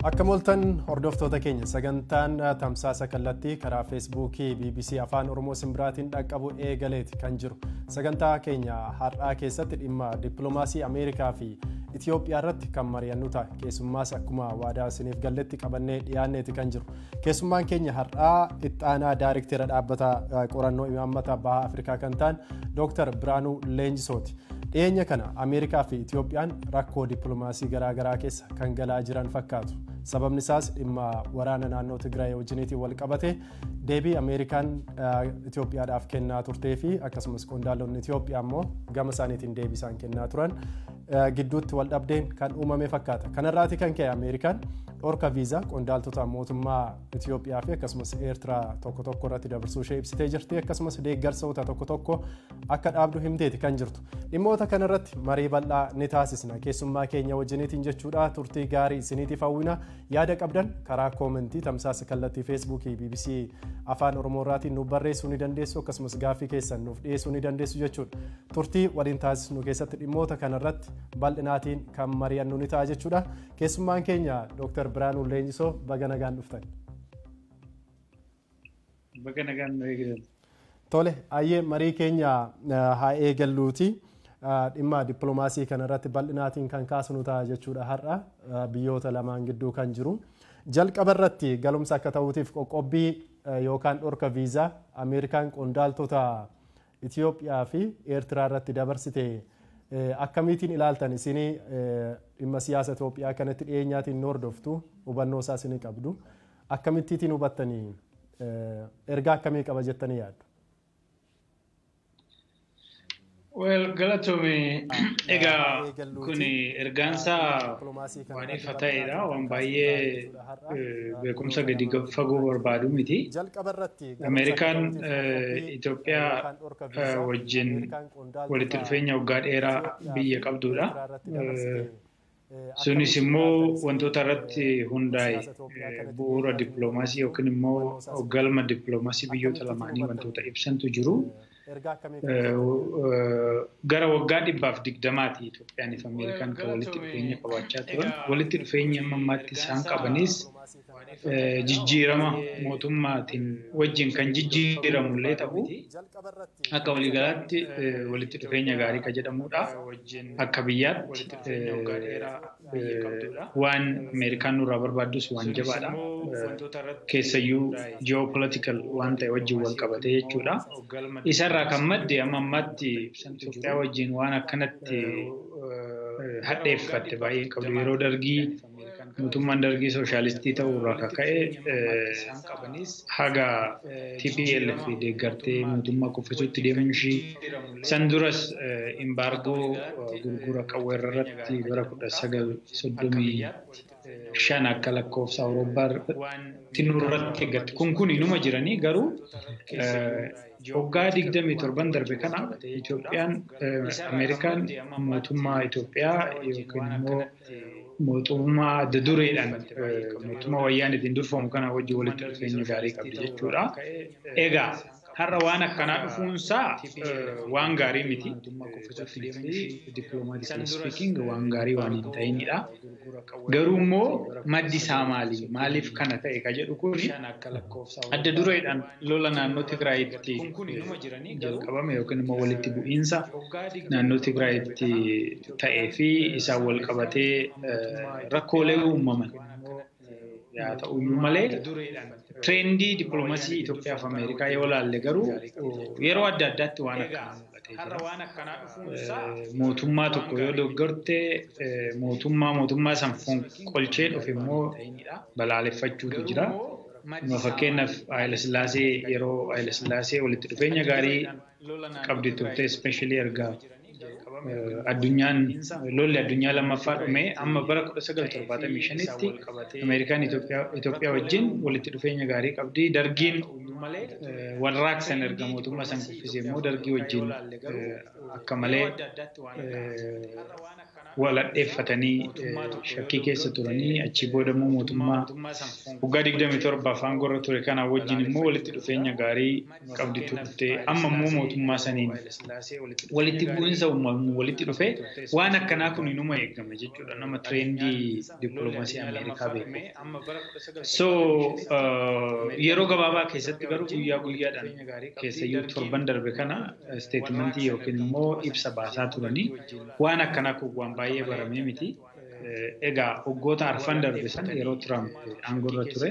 Akka moltan hordoftoota keenya sagantaan tamsaasa kallattii karaa feesbuukii BBC Afaan Oromoo Simbiraatiin dhaqqabu eegaleeti kan jiru. Sagantaa keenya har'aa keessatti dhimma dippiloomaasii Ameerikaa fi Itoophiyaa irratti kan mari'annu ta'a. Keessummaas akkuma waadaa isiniif galletti qabannee dhiyaanneeti kan jiru. Keessummaan keenya har'aa ittaanaa daayirikteera dhaabbata qorannoo imaammata baha Afrikaa kan ta'an Dr. Biraanuu Leenjisooti. Dhiyeenya kana Ameerikaa fi Itoophiyaan rakkoo dippiloomaasii garaagaraa keessa kan galaa jiran fakkaatu. Sababni isaas dhimma waraana naannoo Tigraay wajjiniitiin wal qabate deebii Ameerikaan Itoophiyaadhaaf kennaa turtee fi akkasumas qondaaltonni Itoophiyaa immoo gama isaaniitiin deebii isaan kennaa turan gidduutti wal dhabdeen kan uumame fakkaata. Kanarraati kan ka'e Ameerikaan dhorka viizaa qondaaltota mootummaa Itoophiyaa fi akkasumas Eertiraa tokko tokko irratti dabarsuu ishee ibsitee jirti. Akkasumas deeggarsoota tokko tokko akka dhaabdu himteeti kan jirtu. Dhimmoota kanarratti marii bal'aa ni taasisna. Keessummaa keenya wajjiniitiin jechuudha. Turtii gaarii isiniitiif hawwina. Yaada qabdan karaa koomentii tamsaasa kallattii feesbuukii BBC Afaan Oromoo irraatiin nuuf barreessuu ni dandeessu. Akkasumas gaaffii keessan nuuf dhiyeessuu ni dandeessu jechuudha. Turtii waliin taasisnu keessatti dhimmoota kanarratti bal'inaatiin kan mari'annu ni ta'a jechuudha. Keessummaan keenya Dr. Biraanuu Leenjisoo baga nagaan dhuftan. Baga nagaan eegalan. Tole, ayyee marii keenya haa eegalluuti. Dhimma dippiloomaasii kanarratti bal'inaatiin kan kaasnu ta'a jechuudha har'a biyyoota lamaan gidduu kan jiru. Jalqaba irratti galumsa akka ta'uutiif qoqqobbii yookaan dhorka viizaa Ameerikaan qondaaltota Itoophiyaa fi Eertiraa irratti dabarsite akkamiitiin ilaaltan isinii dhimma siyaasa Itoophiyaa kanatti dhiyeenyaatiin hordoftu hubannoo isaa isinii qabdu akkamittiin hubattanii ergaa akkamii qaba jettanii yaaddu? Galatoomii egaa kun ergaansaa waan ifa ta'edha. Waan baay'ee beekumsa gadi fagoo barbaadu miti. Ameerikaan Itoophiyaa wajjin walitti dhufeenya waggaa dheeraa biyya qabdudha. Sunis immoo wantoota irratti hundaa'e bu'uura dippiloomaasii yookiin immoo galma dippiloomaasii biyyoota lamaanii wantoota ibsantu jiru. Gara waggaa 120 Itoophiyaan fi Ameerikaan kan walitti dhufeenya qabaachaa turan. Walitti dhufeenya ammaatti isaan qabanis jijjiirama mootummaatiin wajjin kan jijjiiramu illee ta'u akka waliigalaatti walitti dhufeenya gaarii kan jedhamudha. Akka biyyaatti waan Ameerikaan nurraa barbaaddus waan jabaadha. Keessayyuu geopolitical waan ta'e wajjin wal qabate jechuudha. Isarraa kan madde ammaatti Itoophiyaa wajjin waan akkanatti hadheeffatte baay'ee qabdu. Yeroo dargii mootummaan dargii sooshaalistii ta'uu irraa kaka'e haga TPLF deeggartee mootummaa kuffisuutti deemuun ishii san duras imbaargoo gurgura qawweerra irratti bara 1935 akka lakkoofsa Awuroopaatti nurratti eeggatti. Kun inuma jiranii garuu waggaa 27 darbe kana Itoophiyaan Ameerikaan mootummaa Itoophiyaa yookiin immoo mootummaa adda dureedhaan mootummaa wayyaaniitiin durfamu kana wajjin walitti dhufeenya gaarii qabdi jechuudha. Egaa har'a waan akkanaa dhufuunsaa waan gaarii miti. Dippiloomaatiikali spiiking waan gaarii waan hin ta'inidha. Garuu immoo maddi isaa maali? Maaliif kana ta'e ka jedhu kun adda dureedhaan lola naannoo Tigraayitti jalqabame yookiin immoo walitti bu'iinsa naannoo Tigraayitti ta'ee fi isaan wal qabatee rakkoolee uumaman yaa ta'uyyuu malee trendii dippiloomaasii Itoophiyaa fi Ameerikaa yoo ilaalle garuu yeroo adda addaatti waan akkanaa mootummaa tokko yoo doggorte mootummaa san fonqolchee dhufe immoo balaaleffachuutu jira. Fakkeenyaaf Haayile Sillaasee yeroo Haayile Sillaasee walitti dhufeenya gaarii qabdi turte especially erga lolli addunyaa lammaffaa dhume amma bara 1975tti Ameerikaan Itoophiyaa wajjin walitti dhufeenya gaarii qabdi. Dargiin warraaqsan erga mootummaa san kuffisee immoo dargii wajjin akka malee waladheeffatanii shakkii keessa turanii achi booda immoo mootummaa waggaa 27 afaan gorra ture kana wajjin immoo walitti dhufeenya gaarii qabdi turte amma immoo mootummaa saniin walitti bu'insa uumamu walitti dhufe waan akkanaa kun inuma eegame jechuudha nama trendii dippiloomaasii Ameerikaa beeku. So yeroo gabaabaa keessatti garuu guyyaa guyyaadhaan keessayyuu torban darbe kana statementii yookiin immoo ibsa baasaa turanii waan akkanaa kun waan baay'ee baramee miti. Egaa waggoota arfan darbe sana yeroo Trump aangorra ture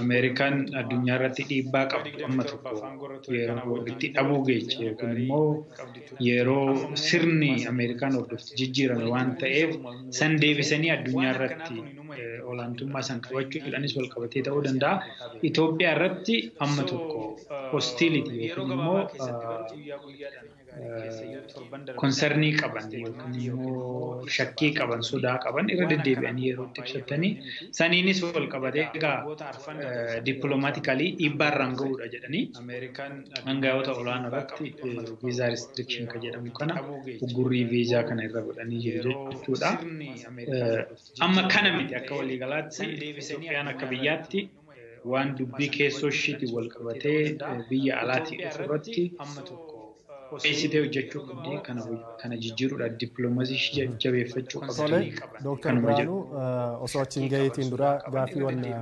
Ameerikaan addunyaa irratti dhiibbaa qabdu amma tokko yeroo itti dhabuu geeche yookiin immoo yeroo sirni Ameerikaan hordofti jijjiirame waan ta'eef san deebisanii addunyaa irratti olaantummaa san qabachuudhaanis wal qabatee ta'uu danda'a. Itoophiyaa irratti amma tokko hostility yookiin immoo konsernii qaban yookiin immoo shakkii qaban sodaa qaban irra deddeebi'anii yeroo itti ibsatanii saniinis wal qabatee egaa dippiloomaatikalii dhiibbaa irraan ga'uudha jedhanii hangafoota olaanoo irratti viizaa restriction kan jedhamu kana uggurrii viizaa kana irra godhanii jiru jechuudha. Amma kana miti akka waliigalaatti Itoophiyaan akka biyyaatti waan dubbii keessoo ishiitiin wal qabatee biyya alaatii ofirratti Eessitee hojjechuu qabdi kana jijjiiruudhaan dippiloomaasii jabeeffachuu qabdi. Dooktar Biraanuu osoo achiin gaheetiin dura gaaffii wanna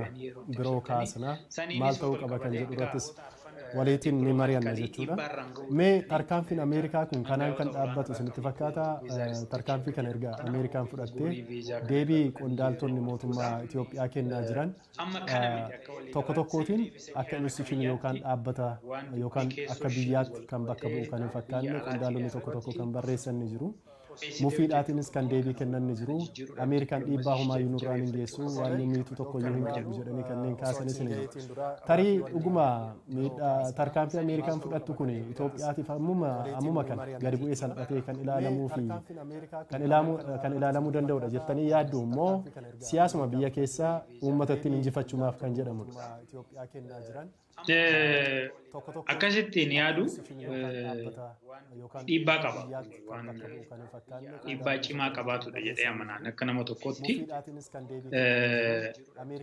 biroo kaasna maal ta'uu qaba kan jedhu irrattis waliitiin ni mari'anna jechuudha. Mee tarkaanfiin Ameerikaa kun kanaan kan dhaabbatu isinitti fakkaata tarkaanfii kana erga Ameerikaan fudhattee deebii qondaaltonni mootummaa Itoophiyaa kennaa jiran tokko tokkootiin akka instituushinii yookaan dhaabbata yookaan akka biyyaatti kan bakka bu'u kan hin fakkaanne qondaalonni tokko tokko kan barreessan ni jiru. Mufiidhaatiinis kan deebii kennan ni jiru. Ameerikaan dhiibbaa humaayyuu nurraan hin geessu waan miitu tokkoyyuu hin qabu jedhanii kanneen kaasanis ni jiru. Tarii dhuguma tarkaanfii Ameerikaan fudhattu kun Itoophiyaatiif ammuma kan gadi bu'ee salphatee kan ilaalamuu fi kan ilaalamuu danda'udha jettanii yaaddu immoo siyaasuma biyya keessaa uummatattiin injifachuudhaaf kan jedhamudha. Akkasittiin yaadu dhiibbaa qaba. Dhiibbaa cimaa qabaatudha jedhee amanaan akka nama tokkotti.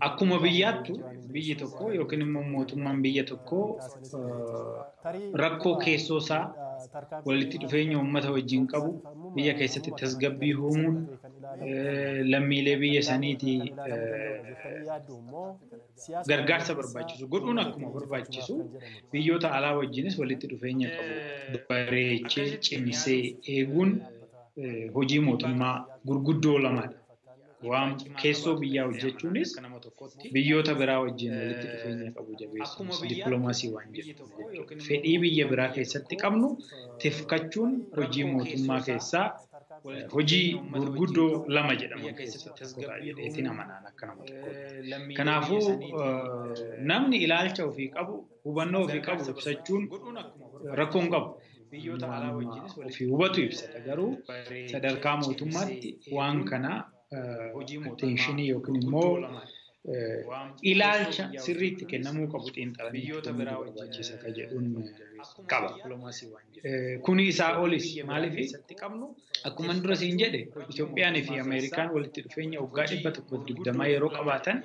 Akkuma biyyaattu biyyi tokko yookiin immoo mootummaan biyya tokko rakkoo keessoo isaa walitti dhufeenya uummata wajjin qabu biyya keessatti tasgabbii uumuun lammiilee biyya saniitii gargaarsa barbaachisu godhuun akkuma barbaachisu biyyoota alaa wajjinis walitti dhufeenya qabu bareechee cimsee eeguun hojii mootummaa gurguddoo lamaadha. Waan keessoo biyyaa hojjechuunis biyyoota biraa wajjin walitti dhufeenya qabu jabeessuunis dippiloomaasii waan jedhu fedhii biyya biraa keessatti qabnu tifkachuun hojii mootummaa keessaa hojii gurguddoo lama jedhaman keessatti tokkodha jedheetiin amanaan akka nama tokkotti. Kanaafuu namni ilaalcha ofii qabu hubannoo ofii qabu ibsachuun rakkoon qabu. Biyyoota alaa wajjinis ofii hubatu ibsata garuu sadarkaa mootummaatti waan kana attentionii yookiin immoo ilaalcha sirriitti kennamuu qabu xiinxalanii biyyoota biraa barbaachisa kan jedhuun qaba. Kuni isaa olis maaliif akkuma dura siin jedhe Itoophiyaan fi Ameerikaan walitti dhufeenya waggaa 120 yeroo qabaatan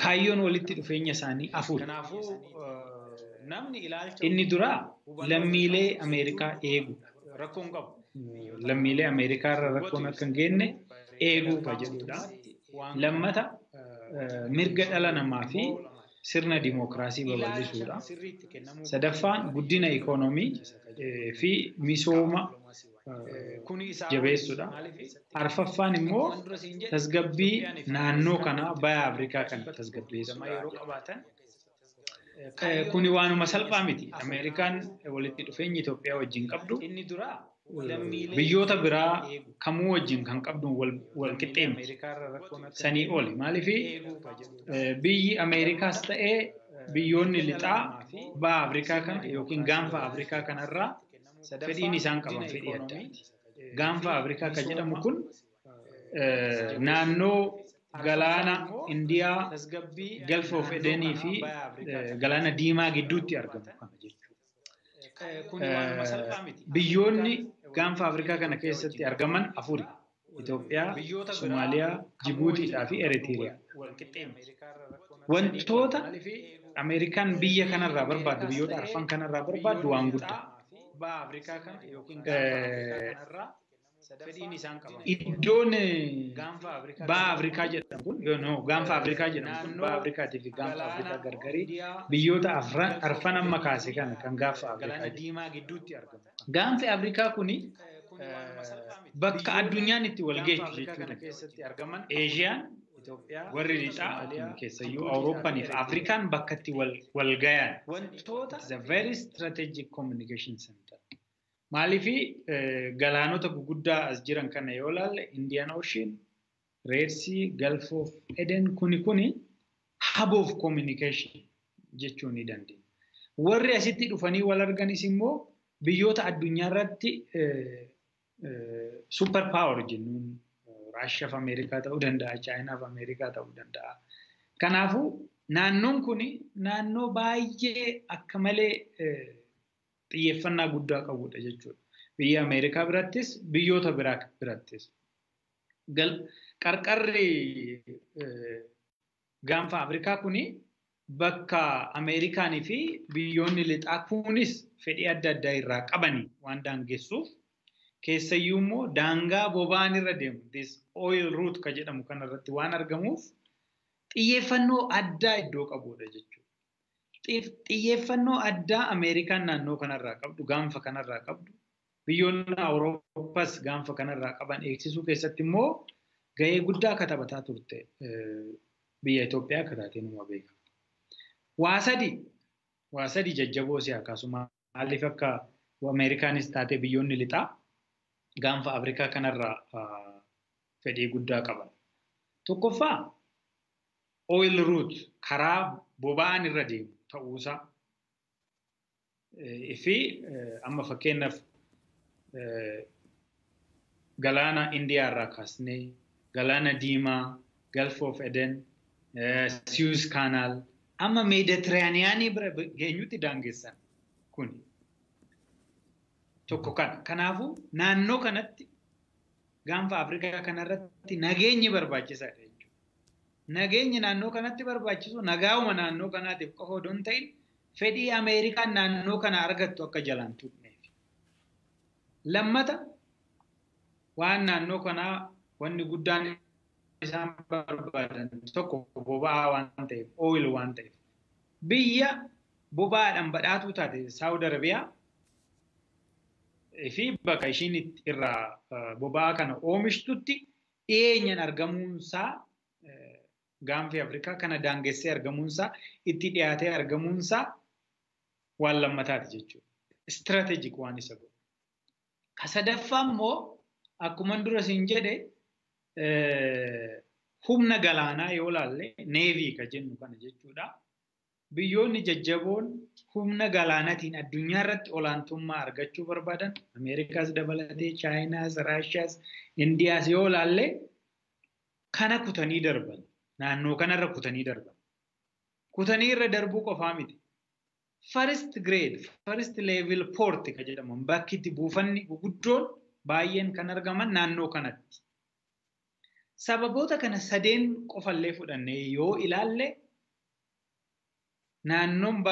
kaayyoon walitti dhufeenya isaanii afur. Inni dura lammiilee Ameerikaa eegu. Lammiilee Ameerikaa irra rakkoon akka hin geenye eeguu kan jedhudha. Lammata mirga dhala namaa fi sirna dimookiraasii babal'isuudha. Sadaffaan guddina ikoonoomii fi misooma jabeessuudha. Arfaffaan immoo tasgabbii naannoo kanaa baha Afrikaa kan tasgabbeessuudha. Kuni waanuma salphaa miti. Ameerikaan walitti dhufeenyi Itoophiyaa wajjin qabdu biyyoota biraa kamuu wajjin kan qabdu wal qixxeemti. Sanii oli. Maaliif biyyi Ameerikaas ta'ee biyyoonni lixaa baha Afrikaa kana yookiin gaanfa Afrikaa kanarraa fedhiin isaan qaban fedhii addaati. Gaanfa Afrikaa kan jedhamu kun naannoo galaana Indiyaa, Gulf of Edenii fi galaana Diimaa gidduutti argamu kana jechuudha. Biyyoonni gaanfa Afrikaa kana keessatti argaman afuri. Itoophiyaa, Somaaliyaa, Jibuutiidhaa fi Eritiriyaa. Wantoota Ameerikaan biyya kanarraa barbaaddu, biyyoota arfan kanarraa barbaaddu waan guddaa. Iddoon baha Afrikaa jedhamu kun, gaanfa Afrikaa jedhamu kun baha Afrikaatii fi gaanfa Afrikaa gargarii biyyoota arfan amma kaase kana kan gaanfa Afrikaa jedhamu. Gaanfi Afrikaa kuni bakka addunyaan itti wal geessu jechuudha. Eeshiyaan, warri lixaa keessayyuu Awurooppanii fi Afrikaan bakka itti wal gayan. It's a very strategic communication center. Maaliifi galaanota guguddaa as jiran kana yoo ilaalle Indian Ocean, Red Sea, Gulf of Eden kuni hub of communication jechuu ni dandeenya. Warri asitti dhufanii wal arganis immoo biyyoota addunyaa irratti super power jennuun Raashiyaa fi Ameerikaa ta'uu danda'a, Chaayinaa fi Ameerikaa ta'uu danda'a. Kanaafuu naannoon kuni naannoo baay'ee akka malee xiyyeeffannaa guddaa qabudha jechuudha. Biyya Ameerikaa birattis, biyyoota biraa birattis. Qarqarri gaanfa Afrikaa kuni bakka Ameerikaanii fi biyyoonni lixaa kunis fedhii adda addaa irraa qabanii waan daangessuuf keessayyuu immoo daangaa boba'aan irra deemu this oil route ka jedhamu kanarratti waan argamuuf xiyyeeffannoo addaa iddoo qabudha jechuudha. Xiyyeeffannoo addaa Ameerikaan naannoo kanarraa qabdu, gaanfa kanarraa qabdu, biyyoonni Awurooppaas gaanfa kanarraa qaban eegsisuu keessatti immoo gahee guddaa akka taphataa turte biyya Itoophiyaa akka taate numa beeka. Waa sadi jajjaboo si akkasuma maaliif akka Ameerikaanis taate biyyoonni lixaa gaanfa Afrikaa kanarraa fedhii guddaa qaban. Tokkoffaa oil route karaa boba'aan irra deemu ta'uusaa fi amma fakkeenyaaf galaana Indiyaa irraa kaasnee galaana Diimaa, Gulf of Eden, Suez Canal amma Meeditiraaniyaanii bira geenyutti daangessan kun tokko kana. Kanaafuu naannoo kanatti gaanfa Afrikaa kanarratti nageenyi barbaachisaadha jechuudha. Nageenyi naannoo kanatti barbaachisu nagaa'uma naannoo kanaatiif qofa odoo hin ta'in fedhii Ameerikaan naannoo kana argattu akka jalaan tuqneef. Lammata waan naannoo kanaa wanni guddaan isaan barbaadan tokko boba'aa waan ta'eef, oil waan ta'eef. Biyya boba'aadhaan badhaatuu taate Saawud Arabiyaa fi bakka ishiin irraa boba'aa kana oomishtutti dhiyeenyaan argamuunsaa gaanfi Afrikaa kana daangessee argamuunsaa itti dhiyaatee argamuunsaa waan lammataati jechuudha. Strategic waan isa godhu. Ka sadaffaa immoo akkuma dura siin jedhe humna galaanaa yoo laalle neevii ka jennu kana jechuudha. Biyyoonni jajjaboon humna galaanaatiin addunyaa irratti olaantummaa argachuu barbaadan Ameerikaas dabalatee Chaayinaas, Raashiyaas, Indiyaas yoo laalle kana kutanii darban. Naannoo kanarra kutanii darban. Kutanii irra darbuu qofaa miti. First grade, first level port ka jedhaman bakki itti buufanni guguddoon baay'een kan argaman naannoo kanatti. Sababoota kana sadeen qofallee fudhannee yoo ilaalle naannoon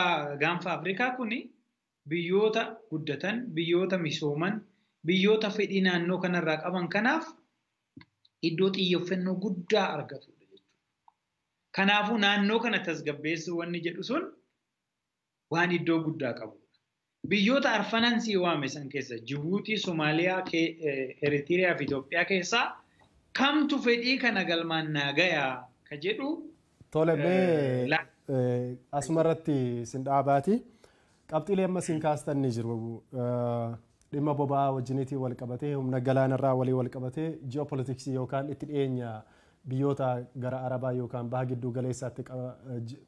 gaanfa Afrikaa kuni biyyoota guddatan, biyyoota misooman, biyyoota fedhii naannoo kanarraa qaban kanaaf iddoo xiyyeeffannoo guddaa argatu. Kanaafuu naannoo kana tasgabbeessuu wanni jedhu sun waan iddoo guddaa qabudha. Biyyoota arfanan si waame san keessa Jibuutii, Somaaliyaa, Eritiriyaa fi Itoophiyaa keessaa kamtu fedhii kana galmaan naa gayaa ka jedhu. Tole asumarratti sin dhaabaati. Qabxiilee amma sin kaastan ni jiru. Dhimma boba'aa wajjiniitii wal qabatee humna galaanarraa walii wal qabatee ji'oopolitiksii yookaan itti dhiyeenya biyyoota gara Arabaa yookaan baha gidduu galeessaatti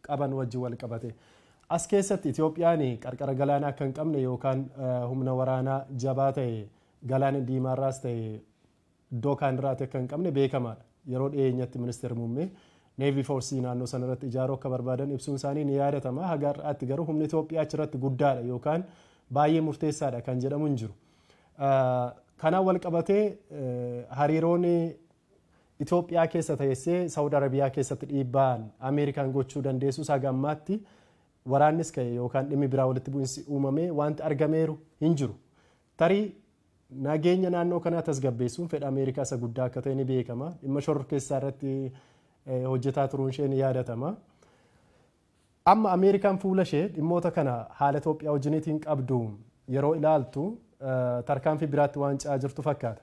qaban wajjin wal qabate. As keessatti Itoophiyaan qarqara galaanaa akka hin qabne yookaan humna waraanaa jabaa ta'e galaana diimaarraas ta'e iddoo kaanirraatti akka hin qabne beekamaadha. Yeroo dhiyeenyatti ministeerri muummee neevii foorsii naannoo sanarratti ijaaruu akka barbaadan ibsuun isaanii ni yaadatama. Haga har'aatti garuu humni Itoophiyaa achirratti guddaadha yookaan baay'ee murteessaadha kan jedhamu hin jiru. Kana wal qabatee hariiroon Itoophiyaa keessa teessee Saawud Arabiyaa keessatti dhiibbaan Ameerikaan gochuu dandeessu sagammaatti waraannis ka'e yookaan dhimmi biraa walitti bu'insi uumamee wanti argameeru hin jiru. Tarii nageenya naannoo kanaa tasgabbeessuun fedha Ameerikaa isa guddaa akka ta'e ni beekama. Dhimma shororkeessaa irratti hojjetaa turuun ishee ni yaadatama. Amma Ameerikaan fuula ishee dhimmoota kana haala Itoophiyaa wajjiniitiin qabdu yeroo ilaaltu tarkaanfii biraatti waan ce'aa jirtu fakkaata.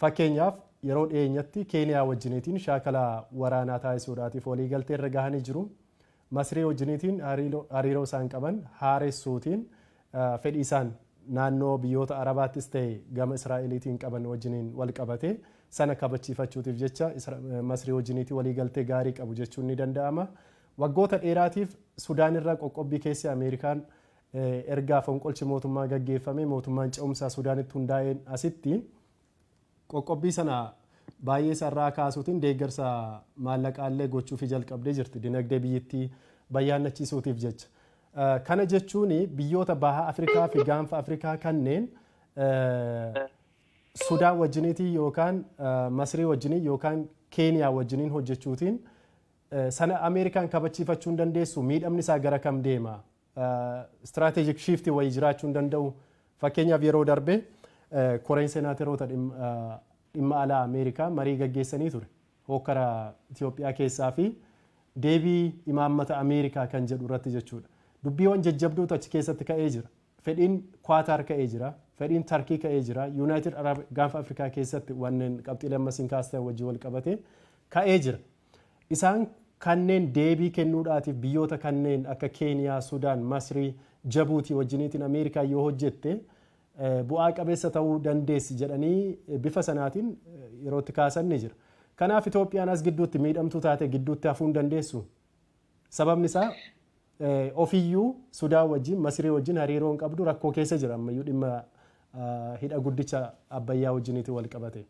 Fakkeenyaaf yeroo dhiyeenyatti Keeniyaa wajjiniitiin shaakala waraanaa taasisuudhaatiif waliigaltee irra gahanii jiru. Masrii wajjiniitiin hariiroo isaan qaban haaressuutiin fedhii isaan naannoo biyyoota Arabaattis ta'e gama Israa'eliitiin qaban wajjiniin wal qabate sana kabachiifachuutiif jecha Masrii wajjiniitii waliigaltee gaarii qabu jechuun ni danda'ama. Waggoota dheeraatiif Sudaan irraa qoqqobbii keessi Ameerikaan ergaa fonqolchi mootummaa gaggeeffame mootummaan ce'umsaa Sudaanitti hundaa'een asitti qoqqobbii sana baay'ee sarraa kaasuutiin deeggarsa maallaqaallee gochuuf jalqabdee jirti dinagdee biyyattii bayyaannachiisuutiif jecha. Kana jechuun biyyoota baha Afrikaa fi gaanfa Afrikaa kanneen Sudaan wajjiniitii yookaan Masrii wajjinii yookaan Keeniyaa wajjiniin hojjechuutiin sana Ameerikaan kabachiifachuu hin dandeessu miidhamni isaa gara kam deema? Strategic shift wayii jiraachuu hin danda'u. Fakkeenyaaf yeroo darbe koreen seenaateroota dhimma alaa Ameerikaa marii gaggeessanii ture. Hokkara Itoophiyaa keessaa fi deebii imaammata Ameerikaa kan jedhu irratti jechuudha. Dubbiiwwan jajjabduutu achi keessatti ka'ee jira. Fedhiin Kwaatar ka'ee jira. Fedhiin Tarkii ka'ee jira. Yuunaayitid Arab gaanfa Afrikaa keessatti wanneen qabxiilee ammasiin kaastan wajjin wal qabate ka'ee jira. Isaan kanneen deebii kennuudhaatiif biyyoota kanneen akka Keeniyaa, Sudaan, Masrii, Jabuutii wajjiniitiin Ameerikaa yoo hojjette bu'aa qabeessa ta'uu dandeessi jedhanii bifa sanaatiin yerootti kaasan ni jira. Kanaaf Itoophiyaan as gidduutti miidhamtuu taate gidduutti hafuu hin dandeessu. Sababni isaa ofiyyuu Sudaan wajjin, Masrii wajjin hariiroon qabdu rakkoo keessa jira ammayyuu dhimma hidha guddicha Abbayyaa wajjiniitiin wal qabate.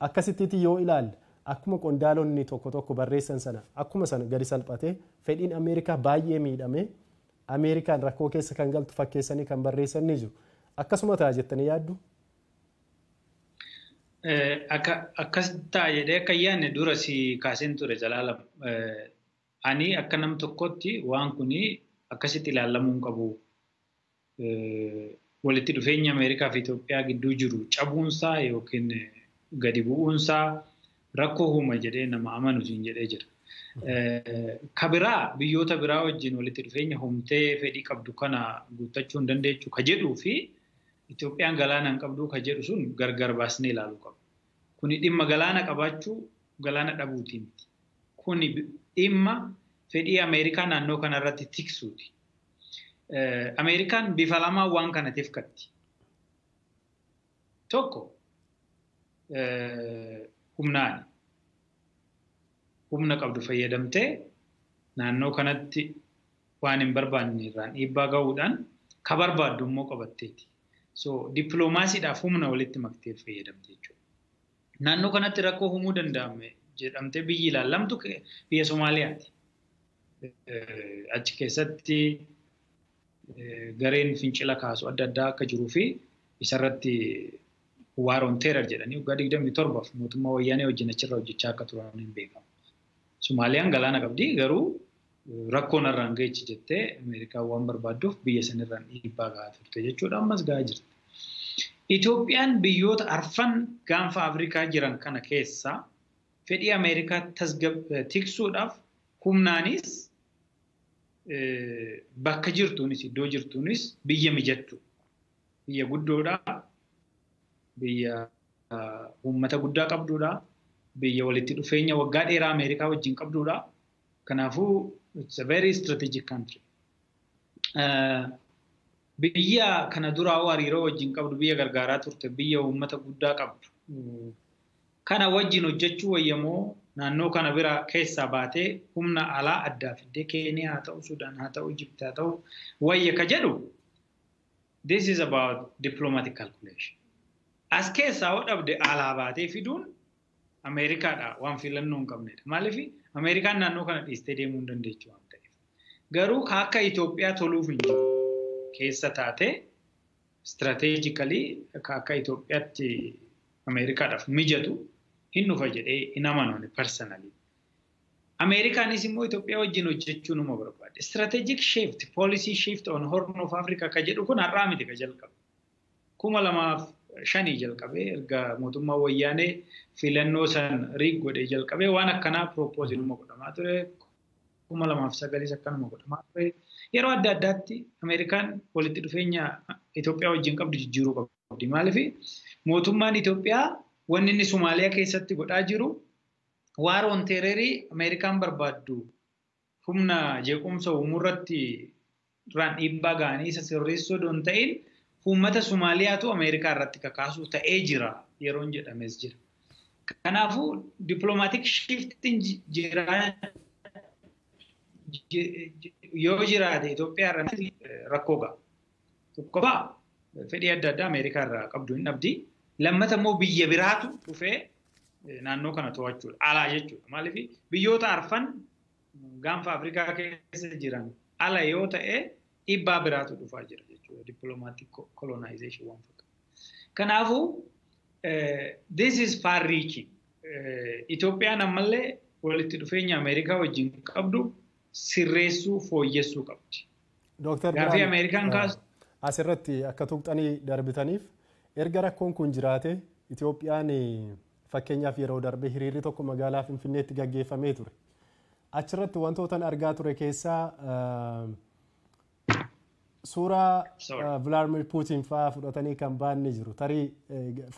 Akkasittiitii yoo ilaalle akkuma qondaalonni tokko tokko barreessan sana akkuma sana gadi salphate fedhiin Ameerikaa baay'ee miidhame Ameerikaan rakkoo keessa kan galtu fakkeessanii kan barreessan ni jiru. Akkasuma ta'a jettanii yaaddu? Akkas ta'a jedhee akka yaadne dura si kaaseen ture Jalaalam. Ani akka nam tokkotti waan kuni akkasitti ilaalamuu qabu. Walitti dhufeenya Ameerikaa fi Itoophiyaa gidduu jiru cabuunsaa yookiin gadi bu'uunsaa rakkoo uuma jedhee nama amanu siin jedhee jira. Kabiraa biyyoota biraa wajjin walitti dhufeenya humtee fedhii qabdu kana guuttachuu hin dandeechu ka jedhuu fi Itoophiyaan galaana hin qabdu ka jedhu sun gargar baasnee ilaaluu qabu. Kuni dhimma galaana qabaachuu galaana dhabuutii miti. Kuni dhimma fedhii Ameerikaa naannoo kanarratti tiksuuti. Ameerikaan bifa lamaan waan kanatiif katti. Tokko humnaani. Humna qabdu fayyadamtee naannoo kanatti waan hin barbaanne irraan dhiibbaa ga'uudhaan ka barbaaddu immoo qabatteeti. So dippiloomaasiidhaaf humna walitti maktee fayyadamte jechuudha. Naannoo kanatti rakkoo uumuu danda'ame jedhamtee biyyi ilaallamtu biyya Somaaliyaati. Achi keessatti gareen fincila kaasu adda addaa akka jiruu fi isarratti waaroon teerar jedhanii waggaa 27 mootummaa wayyaanee wajjin achirra hojjechaa akka turan hin beekamu. Somaaliyaan galaana qabdi garuu rakkoon irraan geechi jettee Ameerikaan waan barbaadduuf biyya sanirraan dhiibbaa gahaa turte jechuudha ammas gahaa jirti. Itoophiyaan biyyoota arfan gaanfa Afrikaa jiran kana keessa fedhii Ameerikaa tiksuudhaaf humnaanis bakka jirtuunis iddoo jirtuunis biyya mijattu. Biyya guddoodhaa. Biyya uummata guddaa qabduudha. Biyya walitti dhufeenya waggaa dheeraa Ameerikaa wajjin qabduudha. Kanaafuu it's a very strategic country. Biyya kana duraa hariiroo wajjin qabdu biyya gargaaraa turte biyya uummata guddaa qabdu. Kana wajjin hojjechuu wayyamoo naannoo kana bira keessaa baatee humna alaa addaa fiddee Keeniyaa haa ta'u, Sudaan haa ta'u, Ijipti haa ta'u wayya ka jedhu this is about diplomatic calculation. As keessaa hoo dhabde alaa baatee fiduun Ameerikaadha waan filannoo hin qabnedha. Maaliif Ameerikaan naannoo kana dhiistee deemuu hin dandeechu waan ta'eef. Garuu akka Itoophiyaa toluuf hin jiru keessa taatee strategically akka Itoophiyaatti Ameerikaadhaaf mijatu hin dhufa jedhee hin amanu personally. Ameerikaanis immoo Itoophiyaa wajjin hojjechuu numa barbaade. Strategic shift, policy shift on Horn of Africa ka jedhu kun har'aa miti ka jalqabe. 2005 jalqabee erga mootummaa wayyaanee filannoo san riig godhee jalqabee waan akkanaa propose numa godhamaa ture. 2009 akkanuma godhamaa ture. Yeroo adda addaatti Ameerikaan walitti dhufeenya Itoophiyaa wajjin qabdu jijjiiruu qabdi. Maaliif mootummaan Itoophiyaa wanni inni Somaaliyaa keessatti godhaa jiru waaroon teererii Ameerikaan barbaaddu humna jeequmsa uumurratti duraan dhiibbaa ga'anii isa sirreessuu doon ta'in uummata Somaaliyaatu Ameerikaa irratti kakaasuu ta'ee jira yeroon jedhames jira. Kanaafuu diplomaatik shiftiin yoo jiraate Itoophiyaa irratti rakkoo ga'a. Tokkoffaa fedhii adda addaa Ameerikaa irraa qabdu hin dhabdi. Lammata immoo biyya biraatu dhufee naannoo kana to'achuudha. Alaa jechuudha. Maaliif biyyoota arfan gaanfa Afrikaa keessa jiran ala yoo ta'e dhiibbaa biraatu dhufaa jira jechuudha. Diplomatic colonization waan fakkaatu. Kanaafuu this is far reaching. Itoophiyaan ammallee walitti dhufeenya Ameerikaa wajjin qabdu sirreessuu fooyyessuu qabdi. Dr. Gaafii Ameerikaan kaasu. Asirratti akka tuqxanii darbitaniif erga rakkoon kun jiraate Itoophiyaan fakkeenyaaf yeroo darbe hiriirri tokko magaalaa Finfinneetti gaggeeffamee ture. Achirratti wantoota argaa ture keessaa suuraa Vladimir Putin fa'aa fudhatanii kan baanni jiru. Tarii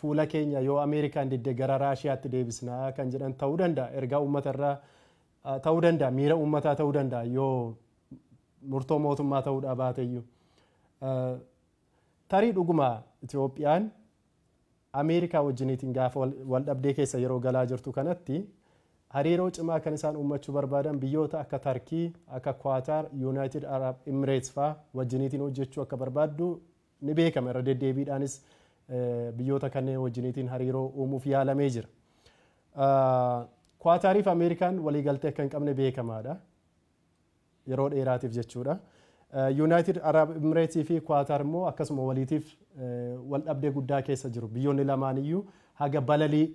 fuula keenya yoo Ameerikaan didde gara Raashiyaatti deebisnaa kan jedhan ta'uu danda'a. Ergaa uummatarraa ta'uu danda'a. Miira uummataa ta'uu danda'a yoo murtoo mootummaa ta'uudhaa baateyyuu. Tarii dhuguma Itoophiyaan Ameerikaa wajjiniitiin gaafa wal dhabdee keessa yeroo galaa jirtu kanatti hariiroo cimaa kan isaan uummachuu barbaadan biyyoota akka Tarkii, akka Qatar, United Arab Emirates fa'aa wajjiniitiin hojjechuu akka barbaaddu ni beekama. Irra deddeebiidhaanis biyyoota kanneen wajjiniitiin hariiroo uumuuf yaalamee jira. Qatarii fi Ameerikaan waliigaltee akka hin qabne beekamaadha. Yeroo dheeraatiif jechuudha. United Arab Emirates fi Qatar immoo akkasuma waliitiif wal dhabdee guddaa keessa jiru. Biyyoonni lamaan iyyuu haga balalii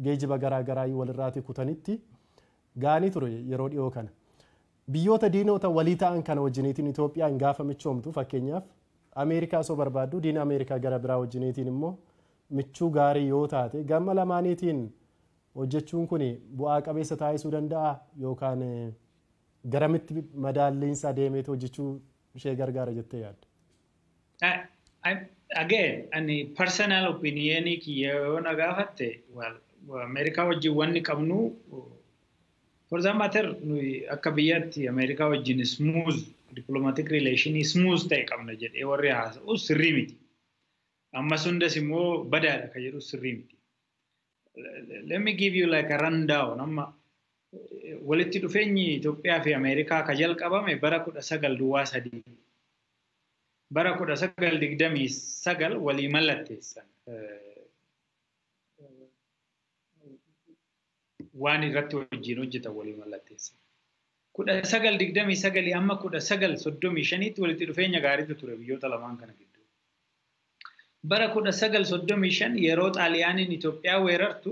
geejiba garaagaraa walirraati kutanitti gaanii ture yeroo dhiyoo kana. Biyyoota diinota walii ta'an kana wajjiniitiin Itoophiyaan gaafa michoomtu fakkeenyaaf Ameerikaa osoo barbaaddu diina Ameerikaa gara biraa wajjiniitiin immoo michuu gaarii yoo taate gama lamaaniitiin hojjechuun kun bu'aa qabeessa taasisuu danda'a yookaan garamitti madaalliinsa deemee hojjechuu ishee gargaara jettee yaadda? Again, ani personal opinion kiyya na gaafatte Ameerikaa wajjin wanni qabnu for that matter akka biyyatti Ameerikaa wajjin smooth diplomatic relation smooth ta'e qabna jedhee warri haasa'u sirrii miti. Ammas hundas immoo badaadha kan jedhu sirrii miti. Let me give you like a rundown. Amma walitti dhufeenyi Itoophiyaa fi Ameerikaa ka jalqabame bara 1923. Bara 1929 walii mallatteessan. Waan irratti wajjin hojjetan walii mallatteessan. 1929 amma 1935tti walitti dhufeenya gaariitu ture biyyoota lamaan kana gidduu. Bara 1935 yeroo Xaaliyaaniin Itoophiyaa weerartu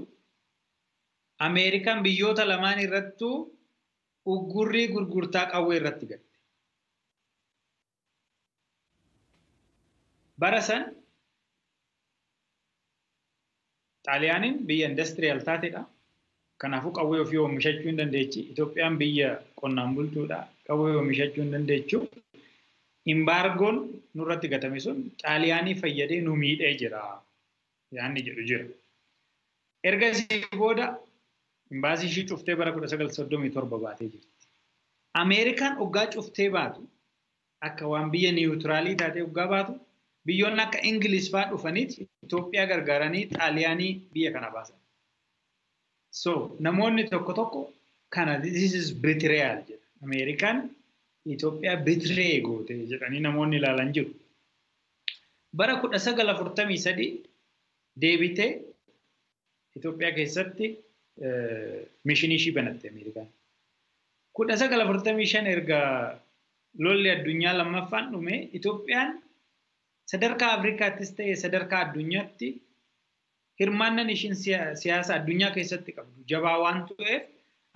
Ameerikaan biyyoota lamaan irrattu uggurrii gurgurtaa qawwee irratti galte. Bara san Xaaliyaaniin biyya industrial taatedha. Kanaafuu qawwee ofii oomishachuu hin dandeechi. Itoophiyaan biyya qonnaan bultuudha. Qawwee oomishachuu hin dandeechu. Imbaargoon nurratti gatame sun Xaaliyaanii fayyadee nu miidhee jira. Yaanni jedhu jira. Ergasii booda imbaasii ishii cuftee bara 1937 baatee jirti. Ameerikaan hoggaa cuftee baatu akka waan biyya niwutiraalii taatee hoggaa baatu biyyoonni akka Ingiliis fa'aa dhufaniiti Itoophiyaa gargaaranii Xaaliyaanii biyya kana baasan. So namoonni tokko tokko kana this is betrayal jedha. Ameerikaan Itoophiyaa betray goote jedhanii namoonni ilaalan jiru. Bara 1943 deebitee Itoophiyaa keessatti mishinii ishii banatte Ameerikaan. 1945 erga lolli addunyaa lammaffaan dhume Itoophiyaan sadarkaa Afrikaattis ta'e sadarkaa addunyaatti hirmaannaan ishiin siyaasa addunyaa keessatti qabdu jabaa waan ta'eef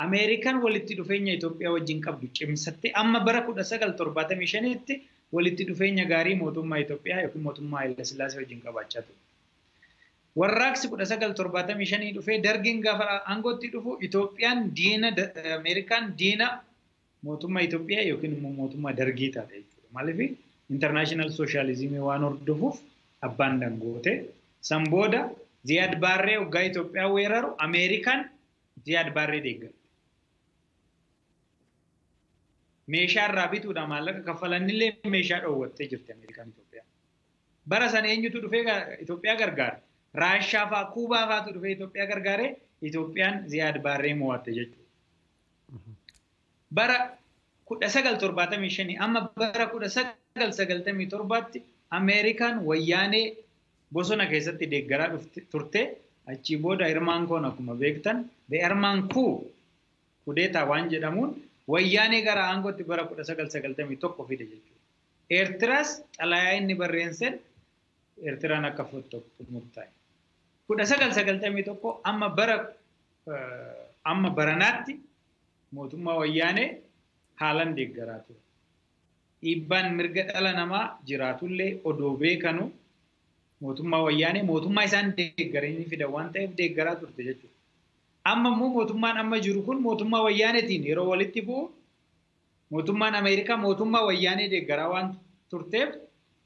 Ameerikaan walitti dhufeenya Itoophiyaa wajjin qabdu cimsattee amma bara 1975tti walitti dhufeenya gaarii mootummaa Itoophiyaa yookiin mootummaa Haayile Sillaasee wajjin qabaachaa ture. Warraaqsi 1975 dhufee dargiin gaafa aangootti dhufu Itoophiyaan diina Ameerikaan diina mootummaa Itoophiyaa yookiin immoo mootummaa dargii taate jechuudha. Maaliif international socialism waan hordofuuf abbaan dangoote san booda Ziyaad Barree waggaa Itoophiyaa weeraru Ameerikaan Ziyaad Barree deeggarte. Meeshaa irraa bituudhaan maallaqa kaffalannillee meeshaa dhoowwattee jirti Ameerikaan Itoophiyaa. Bara sana eenyutu dhufee Itoophiyaa gargaare? Raashaa fa'aa Kuubaa fa'aatu dhufee Itoophiyaa gargaare Itoophiyaan Ziyaad Barree mo'atte jechuudha. Bara 1975 amma bara 1997tti Ameerikaan wayyaanee bosona keessatti deeggaraa turte achii booda hirmaan koon akkuma beektan be'armaan kudeetaa waan jedhamuun wayyaanee gara aangootti bara 1991 fide jechuudha. Eertiraas xalayaa inni barreessan Eertiraan akka fudhattu murtaa'e. 1991 amma baranaatti mootummaa wayyaanee haalan deeggaraa ture. Dhiibbaan mirga dhala namaa jiraatullee odoo beekanu mootummaa wayyaanee mootummaa isaan deeggaranii fidan waan ta'eef deeggaraa turte jechuudha. Amma immoo mootummaan amma jiru kun mootummaa wayyaaneetiin yeroo walitti bu'u mootummaan Ameerikaa mootummaa wayyaanee deeggaraa waan turteef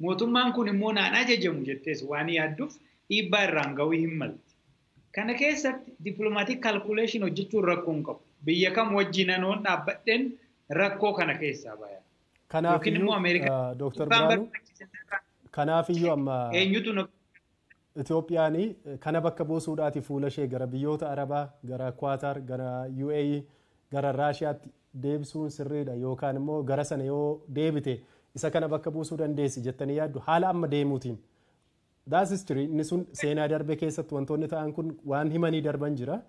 mootummaan kun immoo naan ajajamu jettees waan yaadduuf dhiibbaa irraan ga'uu hin malti. Kana keessatti dippiloomaatiik kaalkuleeshin hojjechuun rakkoo hin qabu. Biyya kam wajjin anoon dhaabbadheen rakkoo kana keessaa baaya. Kanaafuu Dr. Biraanuu kanaafiyyuu amma Itoophiyaan kana bakka buusuudhaati fuula ishee gara biyyoota Arabaa, gara Kwaatar, gara UAE, gara Raashiyaatti deebisuun sirriidha yookaan immoo gara sana yoo deebite isa kana bakka buusuu dandeessi jettanii yaaddu haala amma deemuutiin. That's history. Inni sun seenaa darbe keessatti wantoonni ta'an kun waan himanii darban jira.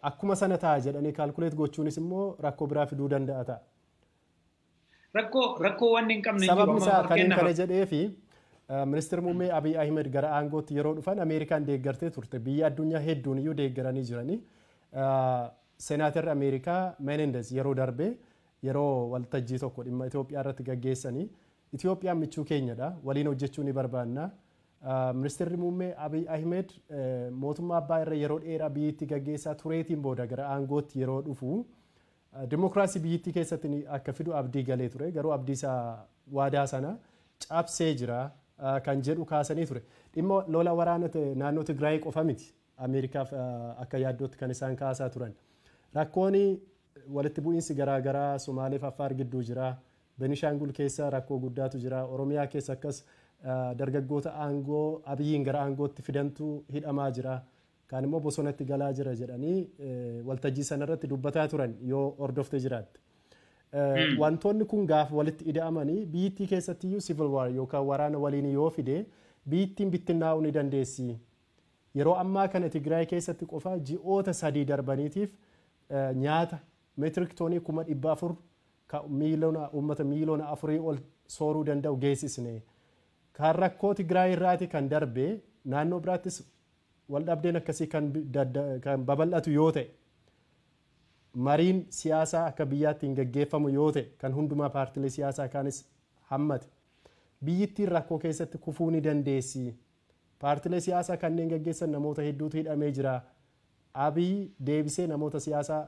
Akkuma sana ta'a jedhanii kaalkuleet gochuunis immoo rakkoo biraa fiduu danda'a ta'a. Rakkoo waan hin qabne sababni isaa kanneen kana jedhee fi ministeerri muummee Abiy Ahmed gara aangootti yeroo dhufan Ameerikaan deeggartee turte. Biyya addunyaa hedduun iyyuu deeggaranii jiranii. Senaatarri Ameerikaa Menendez yeroo darbe yeroo waltajjii tokko dhimma Itoophiyaa irratti gaggeessanii Itoophiyaan michuu keenyadha. Waliin hojjechuu ni barbaanna. Ministeerri muummee Abiy Ahmed mootummaa abbaa irra yeroo dheeraa biyyattii gaggeessaa tureetiin booda gara aangootti yeroo dhufu Dimokiraasii biyyattii keessatti akka fidu abdii galee ture. Garuu abdii isaa waadaa sana cabsee jira kan jedhu kaasanii ture. Dhimma lola waraana naannoo Tigraay qofa miti. Ameerikaaf akka yaaddootti kan isaan kaasaa turan. Rakkoon walitti bu'iinsi garaagaraa Somaaleef Affaar gidduu jira. Benishaangul keessa rakkoo guddaatu jira. Oromiyaa keessa akkas dargaggoota aangoo Abiyyiin gara aangootti fidantu hidhamaa jira. Kaan immoo bosonatti galaa jira jedhanii waltajjii sanarratti dubbataa turan yoo hordofte jiraatte. Wantoonni kun gaafa walitti ida'amanii biyyattii keessatti iyyuu civil war yookaan waraana waliin yoo fide biyyattiin bittinnaa'uu ni dandeessi. Yeroo ammaa kana Tigraay keessatti qofa ji'oota 3 darbaniitiif nyaata meetirik toonii 400,000 uummata miiliyoona 4 ol sooruu danda'u geessisne. Kan rakkoo Tigraay irraati kan darbe naannoo biraattis waldhabdeen akkasii kan babal'atu yoo ta'e mariin siyaasaa akka biyyaatti hin gaggeeffamu yoo ta'e kan hundumaa paartilee siyaasaa kaanis hammate biyyittiin rakkoo keessatti kufuu ni dandeessi. Paartilee siyaasaa kanneen gaggeessan namoota hedduutu hidhamee jira. Abiy deebisee namoota siyaasaa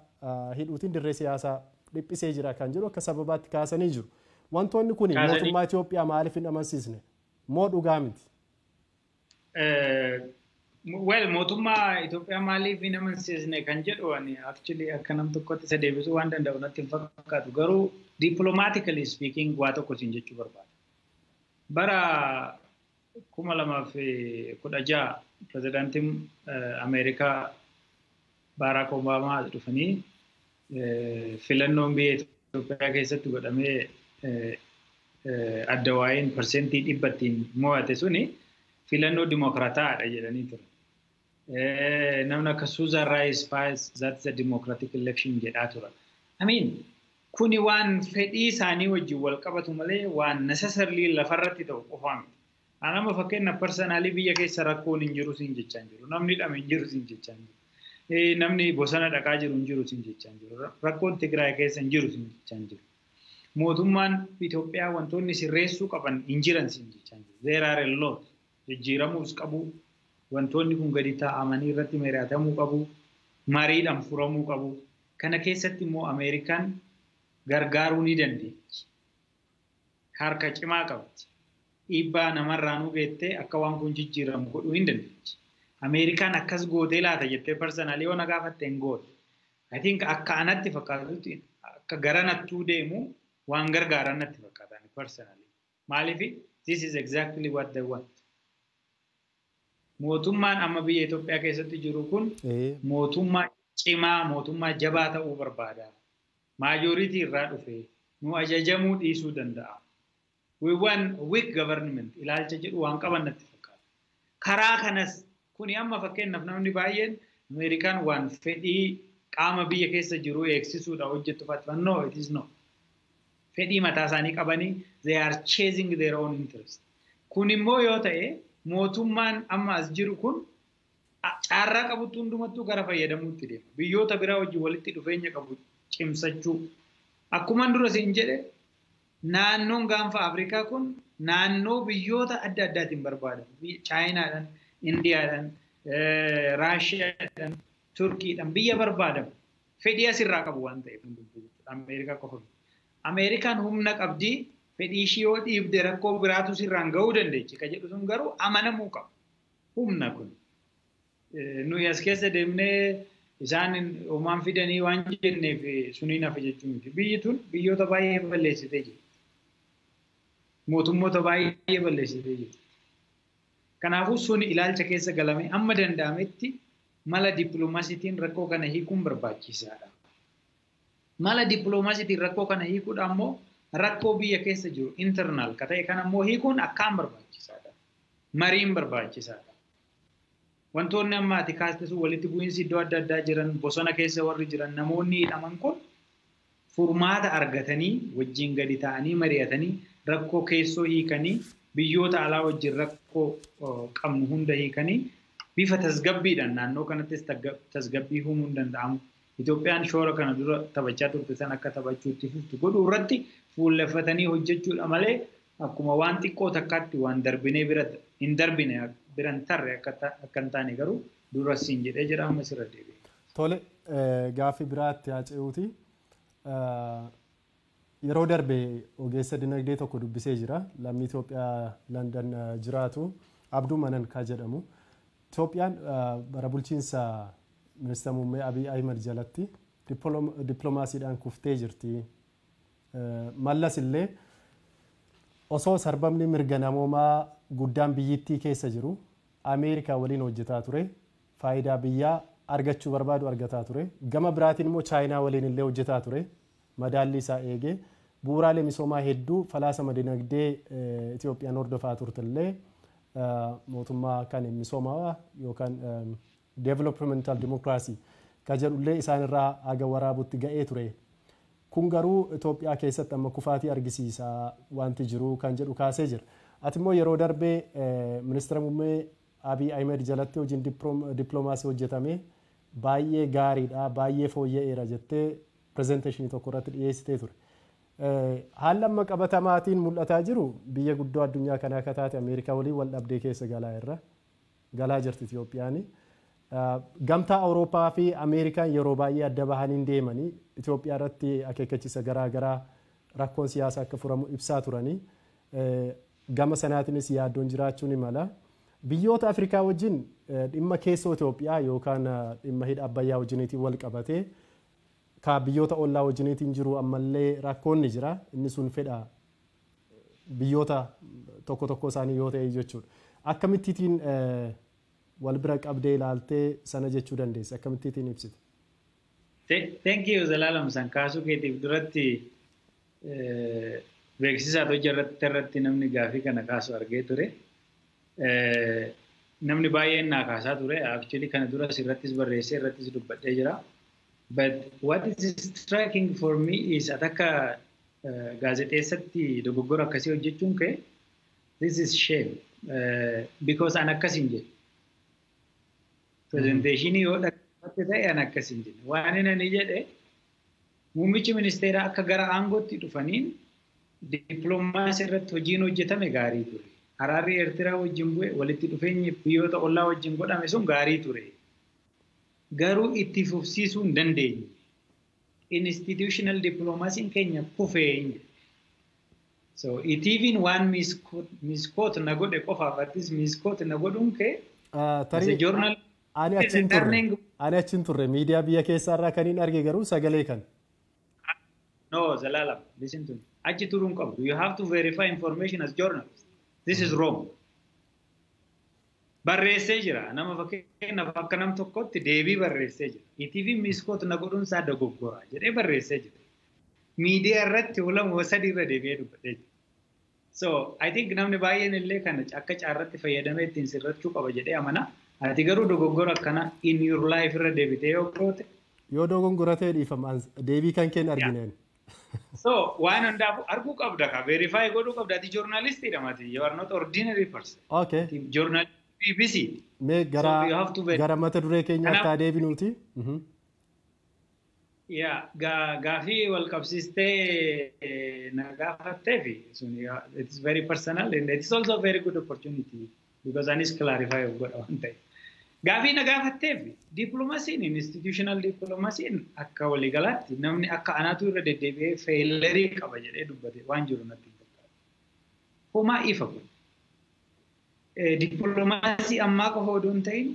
hidhuutiin dirree siyaasaa dhiphisee jira kan jedhu akka sababaatti kaasanii jiru. Wantoonni kun mootummaa Itoophiyaa maaliif hin amansiisne? Moo dhugaa miti? Mootummaa Itoophiyaa maaliif hin amansiisne kan jedhu actually akka nam tokkotti isa deebisuu waan danda'u natti hin fakkaatu. Garuu diplomatically speaking waa tokko siin jechuu barbaada. Bara 2016 pirezidaantiin Ameerikaa Barack Obama dhufanii filannoon biyya Itoophiyaa keessatti godhamee adda waa'een persentii 100tiin mo'ate suni filannoo dimokiraataadha jedhanii ture. Namni akka Susan Rice Pais that's a democratic election jedhaa tura. I mean kuni waan fedhii isaanii wajjin wal qabatu malee waan necessarily lafarratti ta'u qofaa miti. Anama fakkeenyaaf personally biyya keessa rakkoon hin jiru siin jechaa hin jiru. Namni dhame hin jiru siin jechaa hin jiru. Namni bosona dhaqaa jiru hin jiru siin jechaa hin jiru. Rakkoon Tigraay keessa hin jiru siin jechaa hin jiru. Mootummaan Itoophiyaa wantoonni sirreessuu qaban hin jiran siin jechaa hin jiru. There are a lot. Jijjiiramuus qabu. Wantoonni kun gadi taa'amanii irratti mari'atamuu qabu. Mariidhaan furamuu qabu. Kana keessatti immoo Ameerikaan gargaaruu ni dandeetti. Harka cimaa qabdi. Dhiibbaa namarraanuu geettee akka waan kun jijjiiramu godhuu hin dandeetti. Ameerikaan akkas gootee laata jettee personally yoo na gaafatte hin goote. I think akka anatti fakkaatutti akka gara nattuu deemu waan gargaaran natti fakkaatan personally. Maaliif this is exactly what they want. Mootummaan amma biyya Itoophiyaa keessatti jiru kun mootummaa cimaa, mootummaa jabaa ta'uu barbaada. Majority irraa dhufee nu ajajamuu dhiisuu danda'a. We want weak government ilaalcha jedhu waan qaban natti fakkaata. Karaa kanas kuni amma fakkeenyaaf namni baay'een Ameerikaan waan fedhii qaama biyya keessa jiru eegsisuudha hojjettu fakkaata. No, it is not. Fedhii mataa isaanii qabanii they are chasing their own interest. Kun immoo yoo ta'e mootummaan amma as jiru kun carraa qabutti hundumattuu gara fayyadamuutti deema. Biyyoota biraa wajjin walitti dhufeenya qabu cimsachuu. Akkuma dura siin jedhe naannoon gaanfa Afrikaa kun naannoo biyyoota adda addaatiin barbaadamu. Chaayinaadhaan, Indiyaadhaan, Raashiyaadhaan, Turkiidhaan biyya barbaadamu. Fedhii asirraa qabu waan ta'eef Ameerikaa qofa. Ameerikaan humna qabdii fedhii ishii yoo dhiibde rakkoo biraatu sirraan ga'uu dandeechi. Ka jedhu sun garuu amanamuu qaba. Humna kun. Nuyi as keessa deemnee isaan uumaan fidanii waan jenneef suniin hafe jechuun miti. Biyyi tun biyyoota baay'ee balleessitee jirti. Mootummoota baay'ee balleessitee jirti. Kanaafuu sun ilaalcha keessa galame amma danda'ametti mala dippiloomaasiitiin rakkoo kana hiikuun barbaachisaadha. Mala dippiloomaasiitiin rakkoo kana hiikuudha ammoo rakkoo biyya keessa jiru internal ka ta'e kana ammoo hiikuun akkaan barbaachisaadha. Mariin barbaachisaadha. Wantoonni amma ati kaaste sun walitti bu'iinsi iddoo adda addaa jiran bosona keessa warri jiran namoonni hidhaman kun furmaata argatanii wajjin gadi ta'anii mari'atanii rakkoo keessoo hiikanii biyyoota alaa wajjin rakkoo qabnu hunda hiikanii bifa tasgabbiidhaan naannoo kanattis tasgabbii uumuu danda'amu. Itoophiyaan shoora kana dura taphachaa turte san akka taphachuutti fuftu godhuu irratti fuulleffatanii hojjechuudha malee akkuma waan xiqqoo takkaatti waan darbinee bira hin darbine biran tarre akka hin taane garuu duras siin jedhee jira amma sirra deebi'e. Tole gaaffii biraatti haa ce'uuti. Yeroo darbe ogeessa dinagdee tokko dubbisee jira. Lammii Itoophiyaa London jiraatu Abduu Manan ka jedhamu. Itoophiyaan bara bulchiinsa Ministeera Muummee Abiy Ahmed jalatti dippiloomaasiidhaan kuftee jirti. Mallas illee osoo sarbamni mirga namoomaa guddaan biyyittii keessa jiru Ameerikaa waliin hojjetaa ture. Faayidaa biyyaa argachuu barbaadu argataa ture. Gama biraatiin immoo Chaayinaa waliin illee hojjetaa ture. Madaalli isaa eegee bu'uuraalee misoomaa hedduu falaasama dinagdee Itoophiyaan hordofaa turtellee mootummaa kan misoomaa yookaan developmental democracy ka jedhullee isaanirraa haga waraabutti ga'ee ture. Kun garuu Itoophiyaa keessatti amma kufaatii argisiisaa wanti jiru kan jedhu kaasee jira. Ati immoo yeroo darbee Ministeera Muummee Abiy Ahmed jalatti hojiin dippiloomaasii hojjetame baay'ee gaariidha, baay'ee fooyya'eera jettee pirezenteeshinii tokko irratti dhiyeessitee ture. Haalli amma qabatamaatiin mul'ataa jiru biyya guddoo addunyaa kanaa akka taate Ameerikaa waliin wal dhabdee keessa galaa jirti Itoophiyaani. Gamtaa Awurooppaa fi Ameerikaan yeroo baay'ee adda bahanii deemanii Itoophiyaa irratti akeekkachiisa garaa rakkoon siyaasaa akka furamu ibsaa turanii gama sanaatiinis yaaddoon jiraachuu ni mala. Biyyoota Afrikaa wajjin dhimma keessoo Itoophiyaa yookaan dhimma hidha Abbayyaa wajjiniitiin wal qabatee ka biyyoota ollaa wajjiniitiin jiru ammallee rakkoon ni jira. Inni sun fedha biyyoota tokko isaanii yoo ta'e jechuudha. Akkamittiin wal bira qabdee ilaaltee sana jechuu dandeessa? Akkamittiin ibsite? Thank you Zalaalam san kaasuu keetiif duratti beeksisaa hojii namni gaafii kana kaasu argee ture. Namni baay'een naa kaasaa ture. Actually kana duras irrattis barreessee irrattis dubbadhee jira. But what is striking for me is ataka gaazexeessatti dogoggora akkasii hojjechuun kee this is shame because an akkasin jedhe presentation yoo dhaqatte ta'e an akkasin jedhe waan inni jedhe muummichi ministeeraa akka gara aangootti dhufaniin dippiloomaasii irratti hojiin hojjetame gaarii ture. Araarri Eertiraa wajjin bu'e walitti dhufeenyi biyyoota ollaa wajjin godhame sun gaarii ture. Garuu itti fufsiisuu hin dandeenye. Institutional diplomaasiin keenya kufee. So it even one misquote na godhe qofaaf artis misquote na godhuun kee as a journal ani achin turre miidiyaa biyya keessaarraa kan hin arge garuu sagalee kan. No, Zalala, listen to me. Achi turun qabdu. You have to verify information as journalist. This is wrong. Barreessee jira. Nama fakkeenyaaf akka nam tokkotti deebii barreessee jira. ETV misquote na godhuun isaa dogoggora jedhee barreessee jira. Miidiyaa irratti ulama sadii irra deebi'ee dubbatee jira. So I think namni baay'een illee kana akka caarratti fayyadamee ittiin sirrachuu qaba jedhee amana. Ati garuu dogoggora akkana in your life irra deebitee yoo goote. Yoo dogoggora ta'e dhiifama deebii kan kennu argineen. So waan hundaaf arguu qabda ka verify godhuu qabda ati journalistii dhamati. You are not ordinary person. Okay. Journal BBC. Mee gara mata duree keenya akka deebinuuti. Yeah, gaafii wal qabsiistee na gaafattee fi it is very personal and it is also a very good opportunity because anis clarify godha waan ta'e. Gaafii na gaafattee fi dippiloomaasiin institutional dippiloomaasiin akka waliigalaatti namni akka anaatu irra deddeebi'ee feelerii qaba jedhee dubbate waan jiru natti fakkaata. Homaa ifa kun. Dippiloomaasii ammaa qofa odoo hin ta'in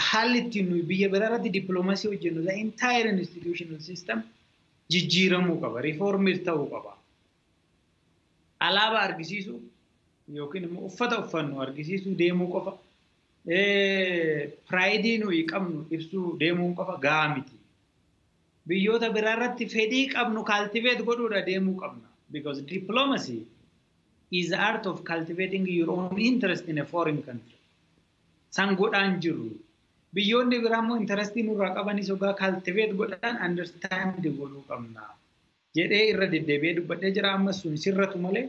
haalli ittiin nuyi biyya biraarratti dippiloomaasii hojjennu the entire institutional system jijjiiramuu qaba, reformii ta'uu qaba. Alaabaa argisiisuu yookiin immoo uffata uffannu argisiisuu deemuu qofa. Pride nuyi qabnu ibsuu deemuu qofa gahaa miti. Biyyoota biraarratti fedhii qabnu cultivate godhuudha deemuu qabna. Because diplomacy is the art of cultivating your own interest in a foreign country. San godhaan jiru. Biyyoonni biraa immoo interestii nurraa qabanis ogaa cultivate godhan understand godhuu qabna. Jedhee irra deddeebi'ee dubbadhee jira ammas sun sirratu malee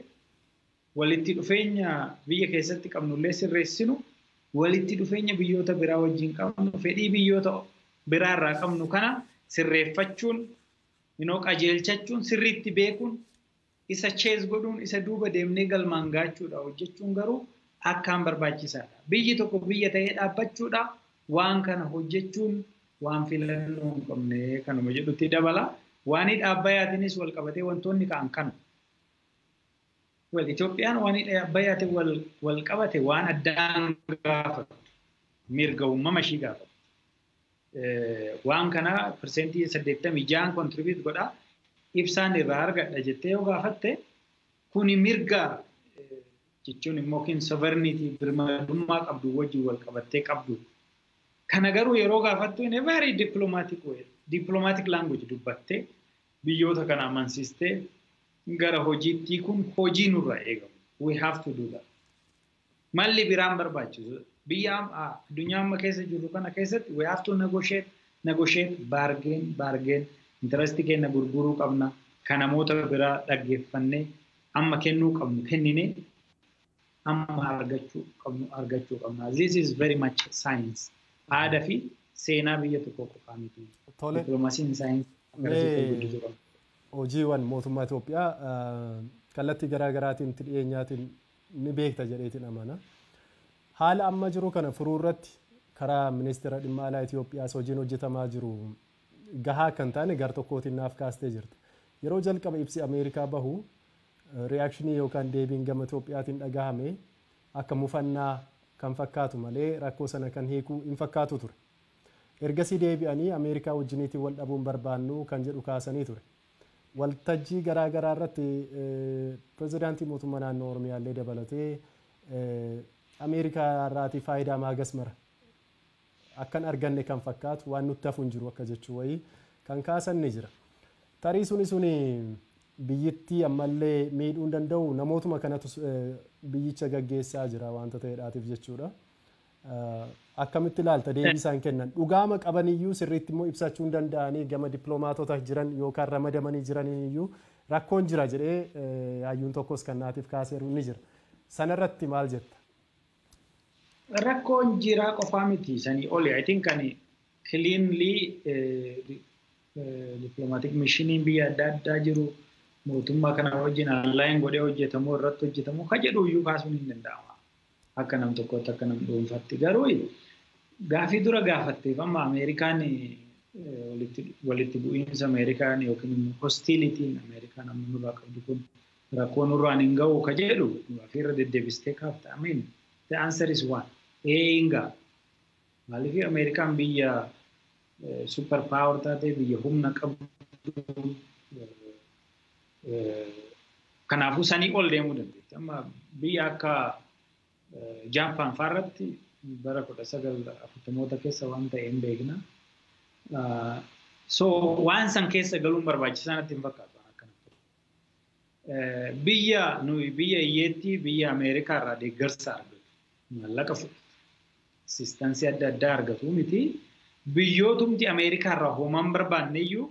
walitti dhufeenya biyya keessatti qabnullee sirreessinu walitti dhufeenya biyyoota biraa wajjin qabnu fedhii biyyoota biraarraa qabnu kana sirreeffachuun qajeelchachuun sirriitti beekuun isa chees godhuun isa duuba deemnee galmaan gaachuudha hojjechuun garuu akkaan barbaachisaadha. Biyyi tokko biyya ta'ee dhaabbachuudha. Waan kana hojjechuun waan filannoo hin qabne kanuma jedhutti dabala. Waan dhaabbayaatiinis wal qabatee wantoonni ka'an kana. Itoophiyaan waan dhaabbayaatiin wal qabate waan addaan gaafatu. Mirga uumama ishii gaafatu. Waan kana persentii 86 contribute godha. Ibsaan irraa argadha jettee yoo gaafatte kuni mirga jechuun immoo sovereignty birmadummaa qabdu wajjin wal qabattee qabdu. Kana garuu yeroo gaafattu in a very diplomatic way, diplomatic language dubbattee biyyoota kana amansiistee gara hojiitti kun hojii nurraa eegamu. We have to do that. Malli biraan barbaachisu. Biyya addunyaa amma keessa jirru kana keessatti we have to negotiate, bargain. Interestii keenya gurguruu qabna. Kan namoota biraa dhaggeeffannee amma kennuu qabnu kenninee amma argachuu qabna. This is very much science. Aadaa fi seenaa biyya tokko qofaa miti. Diplomaasiin saayinsii. Hojiiwwan mootummaa Itoophiyaa kallattii garaa garaatiin dhiyeenyaatiin ni beekta jedheetiin amana. Haala amma jiru kana furuu irratti karaa ministeera dhimma alaa Itoophiyaas hojiin hojjetamaa jiru gahaa kan taane gar tokkootiin naaf kaastee jirti. Yeroo jalqaba ibsi Ameerikaa bahu reakshinii yookaan deebiin gama Itoophiyaatiin dhagahame akka mufannaa kan fakkaatu malee rakkoo sana kan hiikuu hin fakkaatu ture. Ergasii deebi'anii Ameerikaa wajjiniitiin wal dhabuun barbaannu kan jedhu kaasanii ture. Waltajjii garaa garaa irratti pirezidaantii mootummaa naannoo Oromiyaallee dabalatee Ameerikaa irraatii faayidaa maagas mara akkan arganne kan fakkaatu waan nutti hafu hin jiru akka jechuu wayii kan kaasan ni jira. Tarii suni biyyittii ammallee miidhuu hin danda'u namootuma kanatu biyyicha gaggeessaa jira wanta ta'eedhaatiif jechuudha. akkamitti ilaalta deebii isaan kennan dhugaama qabaniyyuu sirriitti immoo ibsachuu hin danda'anii gama dippiloomaatota jiran yookaan ramadamanii jiraniyyuu rakkoon jira jedhee hayyuun tokkos kan naatiif kaaseeru ni jira. Sanarratti maal jetta? Rakkoon jira qofaa miti sanii oli. I think kan cleanly diplomatic mishiniin biyya adda addaa jiru mootummaa kana wajjin alaayin godhee hojjetamu irratti hojjetamu ka jedhu iyyuu kaasuun hin danda'ama. Akka nam tokkotti akka nam dhuunfaatti garuu gaafii dura gaafatteef amma Ameerikaan walitti bu'iinsa Ameerikaan yookiin immoo hostilitiin Ameerikaan amma nurraa qabdu kun rakkoo nurraan hin ga'u ka jedhu gaafiirra deddeebistee kaafta. Amiin. The answer is one. Hinga. Maaliif Ameerikaan biyya super power taate biyya humna qabdu kanaafuu sanii ol deemuu dandeetti. Amma biyya akka Jaapaan fa'aarratti bara 1940moota keessa waan ta'e hin beekna. So waan san keessa galuun barbaachisaa natti hin fakkaatu akkanatti. Biyya hiyyeetti biyya Ameerikaa irraa deeggarsa argatu. Maallaqa asistansii adda addaa argatu miti. Biyyootumti Ameerikaa irraa hoomaan barbaanne iyyuu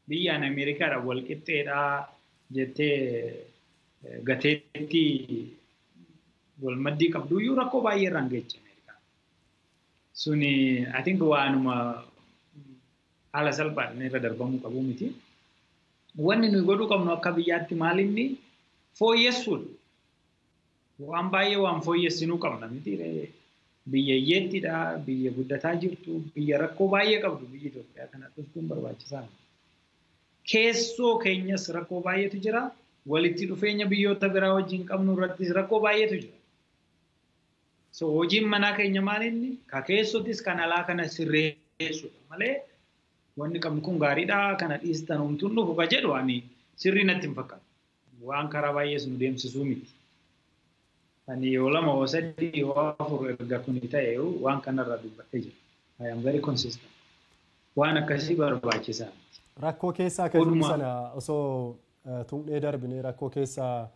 biyyaan Ameerikaadha wal qixxeedhaa jettee gateetti wal maddii qabdu iyyuu rakkoo baay'ee irraan geechi Ameerikaa. Suni I think waanuma haala salphaan irra darbamuu qabu miti. Wanni nuyi godhuu qabnu akka biyyaatti maalinni fooyyessuudha. Waan baay'ee waan fooyyessinuu qabna miti. Biyya hiyyeettidha, biyya guddataa jirtu, biyya rakkoo baay'ee qabdu biyyi Itoophiyaa kana dhuftuun barbaachisaa. Keessoo keenyas rakkoo baay'eetu jira. Walitti dhufeenya biyyoota biraa wajjin qabnu irrattis rakkoo baay'eetu jira. So hojiin manaa keenya maalinni ka keessottis kan alaa kana sirreessuudha malee wanni qabnu kun gaariidha kana dhiistan homtuun dhufu ka jedhu ani sirrii natti hin fakkaatu. Waan karaa baay'ees nu deemsisuu miti. Ani yoo lama yoo sadii yoo afur erga kuni ta'e waan kanarraa dubbadhee jira. I am very consistent. Waan akkasii barbaachisaa. Rakkoo keessaa kan sana osoo tuqnee darbine rakkoo keessaa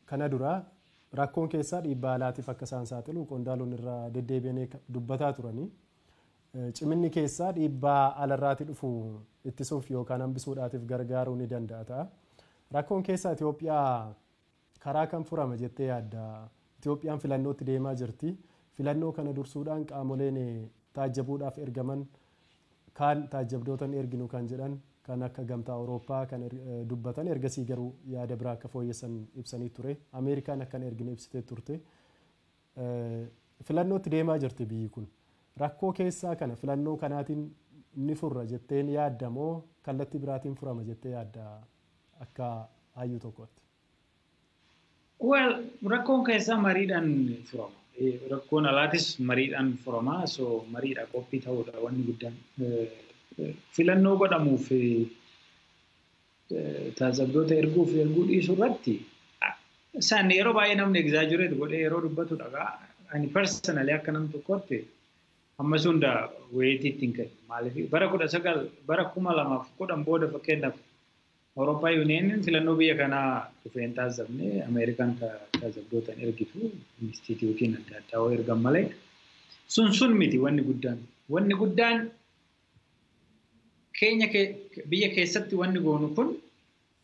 kana dura rakkoon keessaa dhiibbaa alaatiif akka isaan saaxilu qondaalonni irraa deddeebi'anii dubbataa turanii. Ciminni keessaa dhiibbaa alarraati dhufu ittisuuf yookaan hambisuudhaatiif gargaaruu ni danda'a ta'a. Rakkoon keessaa Itoophiyaa karaa kan furama jettee yaadda. Itoophiyaan filannootti deemaa jirti. Filannoo kana dursuudhaan qaamoleen taajjabuudhaaf ergaman kaan taajjabdootan erginu kan jedhan kan akka gamtaa Awurooppaa kan dubbatan ergasii garuu yaada biraa akka fooyyessan ibsanii ture. Ameerikaan akkan erginu ibsitee turte. Filannootti deemaa jirti biyyi kun. Rakkoo keessaa kana filannoo kanaatiin ni furra jetteen yaadda moo kallattii biraatiin furama jettee yaadda akka hayyuu tokkotti? Well, rakkoon keessaa mariidhaan furama. Rakkoon alaatis mariidhaan furama. So mariidha qophii ta'uudha wanni guddaan. Filannoo godhamuuf taajjabdoota erguu dhiisuu irratti isaan yeroo baay'ee namni exaggerate godhee yeroo dubbatudha. Ani personally akka nam tokkotti ammas hunda weetiitti hin kennu. Maaliif bara 2010 booda fakkeenyaaf Awurooppaa Yuuniyeeniin filannoo biyya kanaa dhufee hin taasifamne Ameerikaan taajjabdoota ergitu instituutiin adda addaa yoo ergan malee sun miti wanni guddaan. Wanni guddaan biyya keessatti wanni goonu kun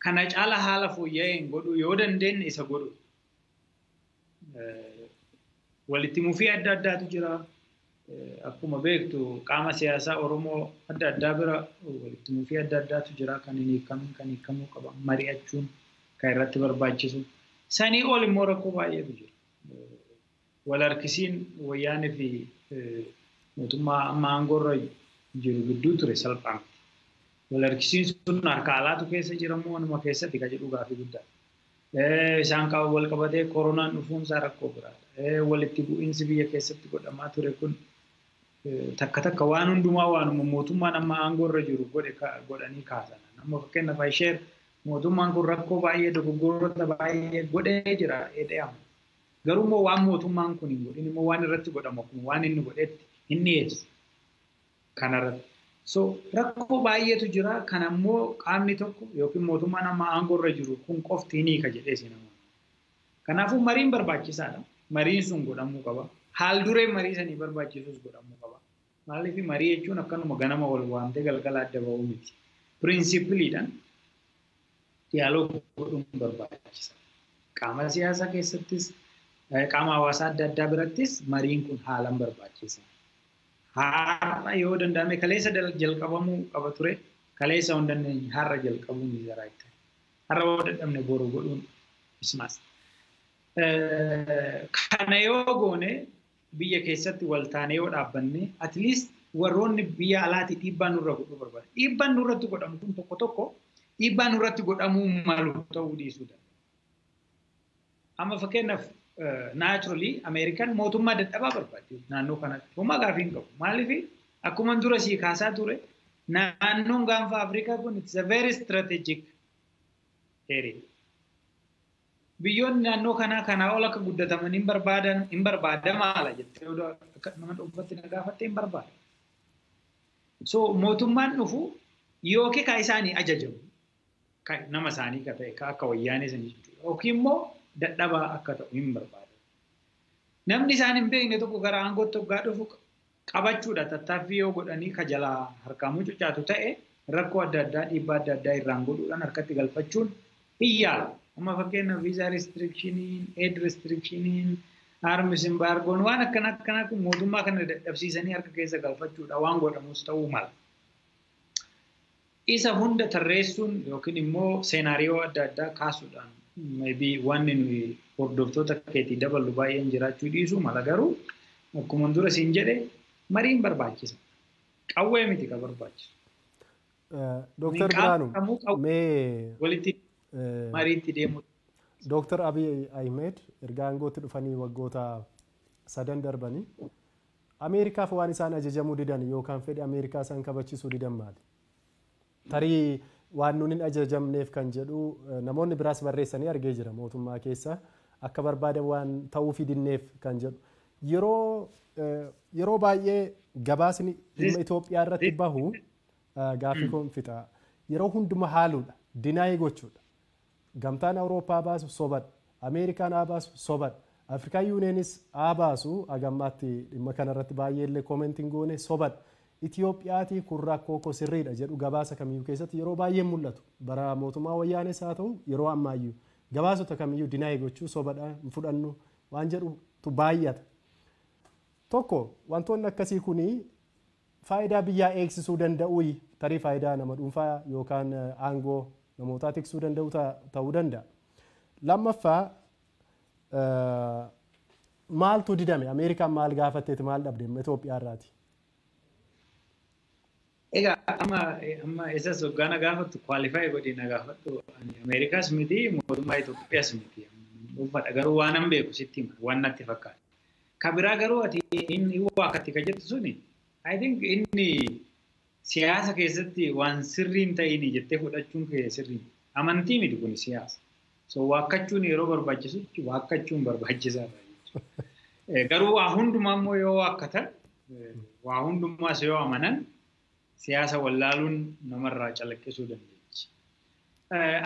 kana caala haala fooyya'een godhu yoo dandeenye isa godhu. Walitti mufii adda addaatu jira. Akkuma beektu qaama siyaasaa Oromoo adda addaa bira walitti mufii adda addaatu jira kan hin hiikamin kan hiikamuu qaba. Mari'achuun kan irratti barbaachisu. Sanii ol immoo rakkoo baay'eetu jira. Wal harkisiin wayyaanee fi mootummaa amma aangoorra jiru gidduu ture salphaan. Wal harkisiin sun harka alaatu keessa jiramoo anuma keessatti kan jedhu gaafii guddaa. Isaan wal qabatee koronaan dhufuunsaa rakkoo biraadha. Walitti bu'iinsi biyya keessatti godhamaa ture kun takka waan hundumaa waanuma mootummaan amma aangoorra jiru godhanii kaasan. Amma fakkeenyaaf ishee mootummaan kun rakkoo baay'ee dogoggoroota baay'ee godhee jira jedhama. Garuu immoo waan mootummaan kun hin godhin immoo waan irratti godhamu kun waan inni godhetti hin dhiyeessu. Kanarratti. So rakkoo baay'eetu jira kan ammoo qaamni tokko yookiin mootummaan amma aangoorra jiru kun qofti ni ka jedhee sinama. Kanaafuu mariin barbaachisaadha. Mariin sun godhamuu qaba. haal duree marii sanii barbaachisus godhamuu qaba. Maaliif marii jechuun akkanuma ganama wal waamtee galgala adda ba'uu miti. Pirinsipiliidhaan diyaaloogii godhuun barbaachisa. Qaama siyaasaa keessattis qaama hawaasaa adda addaa birattis mariin kun haalan barbaachisa. Har'a yoo danda'ame kaleessa jalqabamuu qaba ture. Kaleessa hin dandeenye har'a jalqabuun ni jira. Har'a yoo dadhabne boru godhuun ismaas. Kana yoo goone biyya keessatti waltaanee yoo dhaabbanne at least warroonni biyya alaatti dhiibbaa nurra godhuu barbaada. Dhiibbaan nurratti godhamu kun tokko tokko dhiibbaa nurratti godhamuu malu ta'uu dhiisuu danda'a. Amma fakkeenyaaf naturally Ameerikaan mootummaa dadhabaa barbaaddi naannoo kanatti. Homaa gaafii hin qabu. Maaliif akkuma dura sii kaasaa ture naannoon gaanfa Afrikaa kun it's a very strategic area. Biyyoonni naannoo kanaa ol akka guddataman hin barbaada maala jettee nama dhuunfatti na gaafatte hin barbaada. So mootummaan dhufu yookiin kan isaanii ajajamu nama isaanii ka ta'e akka wayyaanee sanii jechuudha. Yookiin immoo dadhabaa akka ta'u hin barbaada. Namni isaan hin beekne tokko gara aangootti hoggaa dhufu qabachuudha tattaaffii yoo godhanii ka jalaa harkaa mucucaatu ta'e rakkoo adda addaa dhiibbaa adda addaa irraan godhuudhaan harkatti galfachuun hin yaala. Amma fakkeenyaaf visa restrictioniin, aid restrictioniin, arms embargoon waan akkanaa kun mootummaa kana dadhabsiisanii harka keessa galfachuudha waan godhamus ta'uu mala. Isa hunda tarreessuun yookiin immoo seenaariyoo adda addaa kaasuudhaan maybe wanni nuyi hordoftoota keetii dabalu baay'een jiraachuu dhiisuu mala garuu akkuma dura siin jedhe mariin barbaachisa. Qawwee miti ka barbaachisu. Dr. Biraanuu mee walitti mariitti deemu. Dr. Abiy Ahmed erga aangootti dhufanii waggoota 3 darbanii Ameerikaaf waan isaan ajajamuu didan yookaan fedhi Ameerikaa isaan kabachiisuu didan maali? Tarii waan nuun hin ajajamneef kan jedhu namoonni biraas barreessanii argee jira mootummaa keessa akka barbaadan waan ta'uu fidinneef kan jedhu yeroo baay'ee gabaasni dhimma Itoophiyaa irratti bahu gaaffii koon fixa yeroo hunduma haaluudha dinaayii gochuudha. Gamtaan Awurooppaa baasu sobadha. Ameerikaan baasu sobadha. Afrikaan Yuuneenis baasu agammaatti dhimma kanarratti baay'ee illee koomentiin goone sobadha. Itoophiyaatii kun rakkoo sirriidha jedhu gabaasa kamiyyuu keessatti yeroo baay'ee mul'atu. Bara mootummaa wayyaanes haa ta'u yeroo ammaayyuu gabaasota kamiyyuu dinaayii gochuu sobadha fudhannu waan jedhutu baay'ata. Tokko wantoonni akkasii kuni faayidaa biyyaa eegsisuu danda'u tarii faayidaa nama dhuunfaa yookaan aangoo namootaa tiksuu danda'u ta'uu danda'a. Lammaffaa maaltu didame? Ameerikaan maal gaafatteeti maal dhabde Itoophiyaa irraati? Egaa amma isas hoggaana gaafattu kwaalifaayi godhee na gaafattu Ameerikaas miti mootummaa Itoophiyaas miti. Uffata garuu waan an beeku sitti hima waan natti fakkaata. Ka biraa garuu ati inni waakatti ka jettu suni I think inni siyaasa keessatti waan sirriin ta'ini jettee fudhachuun kee sirrii. Amantii miti kun siyaasa. So waakkachuun yeroo barbaachisutti waakkachuun barbaachisaadha jechuudha. Garuu waa hundumaa immoo yoo waakkatan waa hundumaas yoo amanan siyaasa wallaaluun namarraa calaqqisuu dandeechi.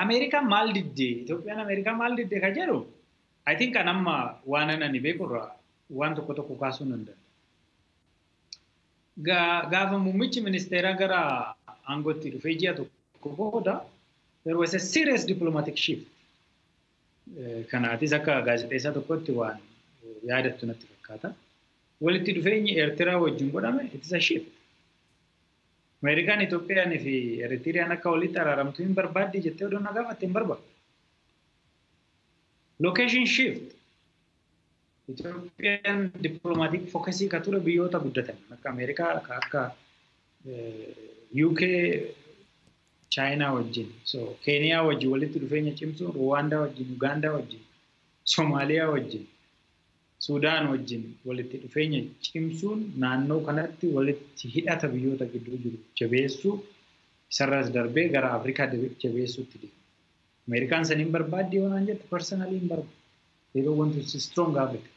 Ameerikaan maal diddee? Itoophiyaan Ameerikaan maal diddee ka jedhu? I think kan amma waan ani beekurraa waan tokko tokko kaasuu nan danda'a. Gaafa muummichi ministeeraa gara aangootti dhufee ji'a tokko booda there was a serious diplomatic shift. Kanaatis akka gaazexeessaa tokkotti waan yaadattu natti fakkaata. Walitti dhufeenyi Eertiraa wajjin godhame it is a shift. Ameerikaan Itoophiyaan fi Eritiyaan akka walitti araaramtu hin barbaadde jettee odoo na gaafatte hin barbaadu. Location shift. Itoophiyaan diplomatic focusii ka ture biyyoota guddatan akka Ameerikaa akka UK China wajjin so Kenya wajjin walitti dhufeenya cimsuun Rwanda wajjin Uganda wajjin Somaaliyaa wajjin Suudaan wajjin walitti dhufeenya cimsuun naannoo kanatti walitti hidhata biyyoota gidduu jiru jabeessuu isarraas darbee gara Afrikaa jabeessuutti deema. Ameerikaan saniin barbaadde yoo naan jette personally hin barbaadu. They don't want to see strong Africa.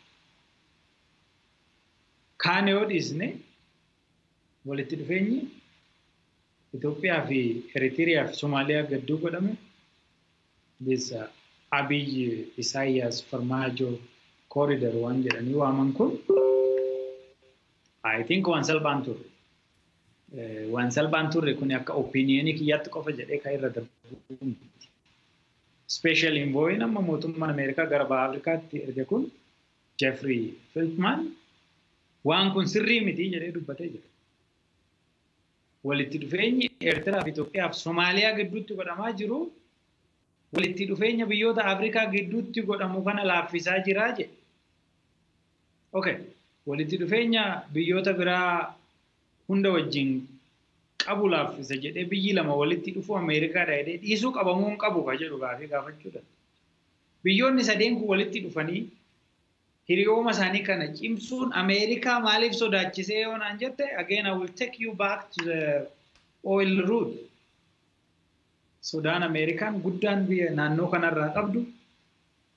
Kaan yoo dhiisne walitti dhufeenyi Itoophiyaa fi Eritiriyaa fi Somaaliyaa gidduu godhame this Abiy Isaayyaas Farmaajo corridor waan jedhanii waaman kun I think waan salphaan turre. Waan salphaan turre kun akka opinion kiyyaatti qofa jedhee kan irra darbu. Special envoy nama mootummaan Ameerikaa gara baha Afrikaatti erge kun Jeffrey Feltman waan kun sirrii miti jedhee dubbatee jira. Walitti dhufeenyi Eertiraa fi Itoophiyaa fi Somaaliyaa gidduutti godhamaa jiru walitti dhufeenya biyyoota Afrikaa gidduutti godhamu kana laaffisaa jiraa jedhe. Okay. Walitti dhufeenya biyyoota biraa hunda wajjin qabu laaffisa jedhee biyyi lama walitti dhufu Ameerikaadha jedhee dhiisuu qabamuu hin qabu ka jedhu gaafachuudha. Biyyoonni sadeen kun walitti dhufanii hiriyooma isaanii kana cimsuun Ameerikaa maaliif sodaachisee yoo naan jette again I will take you back to the oil route. Sodaan Ameerikaan guddaan biyya naannoo kanarraa qabdu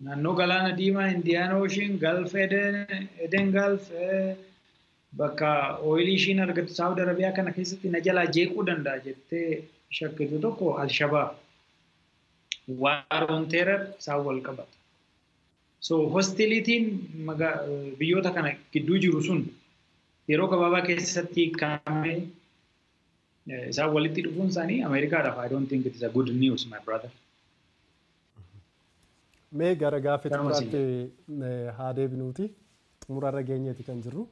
naannoo galaana diimaa Indian Ocean Gulf Eden Gulf bakka oilii ishiin argattu Saudi Arabiyaa kana keessatti na jalaa jeequu danda'a jettee shakkitu tokko Al-Shabaab war on terror isaan wal qabata. So hostilitiin biyyoota kana gidduu jiru sun yeroo gabaabaa keessatti hiikamee isaan walitti dhufuun isaanii Ameerikaadhaaf I don't think it is a good news my brother. Mee gara gaaffii xumuraatti haa deebinuuti xumurarra geenyeeti kan jirru.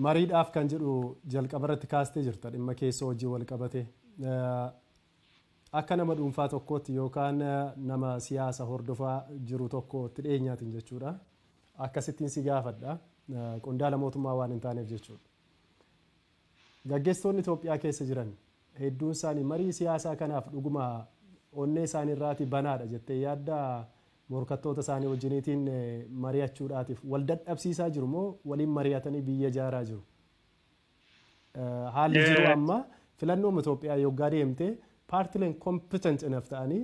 Mariidhaaf kan jedhu jalqaba irratti kaastee jirta dhimma keessoo hojii wal qabate. Akka nama dhuunfaa tokkootti yookaan nama siyaasa hordofaa jiru tokkootti dhiyeenyaatiin jechuudha. Akkasittiin si gaafadha. Qondaala mootummaa waan hin taaneef jechuudha. Gaggeessitoonni Itoophiyaa keessa jiran hedduun isaanii marii siyaasaa kanaaf dhuguma onnee isaanii irraati banaadha jettee yaadda morkattoota isaanii wajjiniitiin mari'achuudhaatiif wal dadhabsiisaa jiru moo waliin mari'atanii biyya ijaaraa jiru? Haalli jiru amma filannoon Itoophiyaa yoggaa deemtee paartileen competent enough ta'anii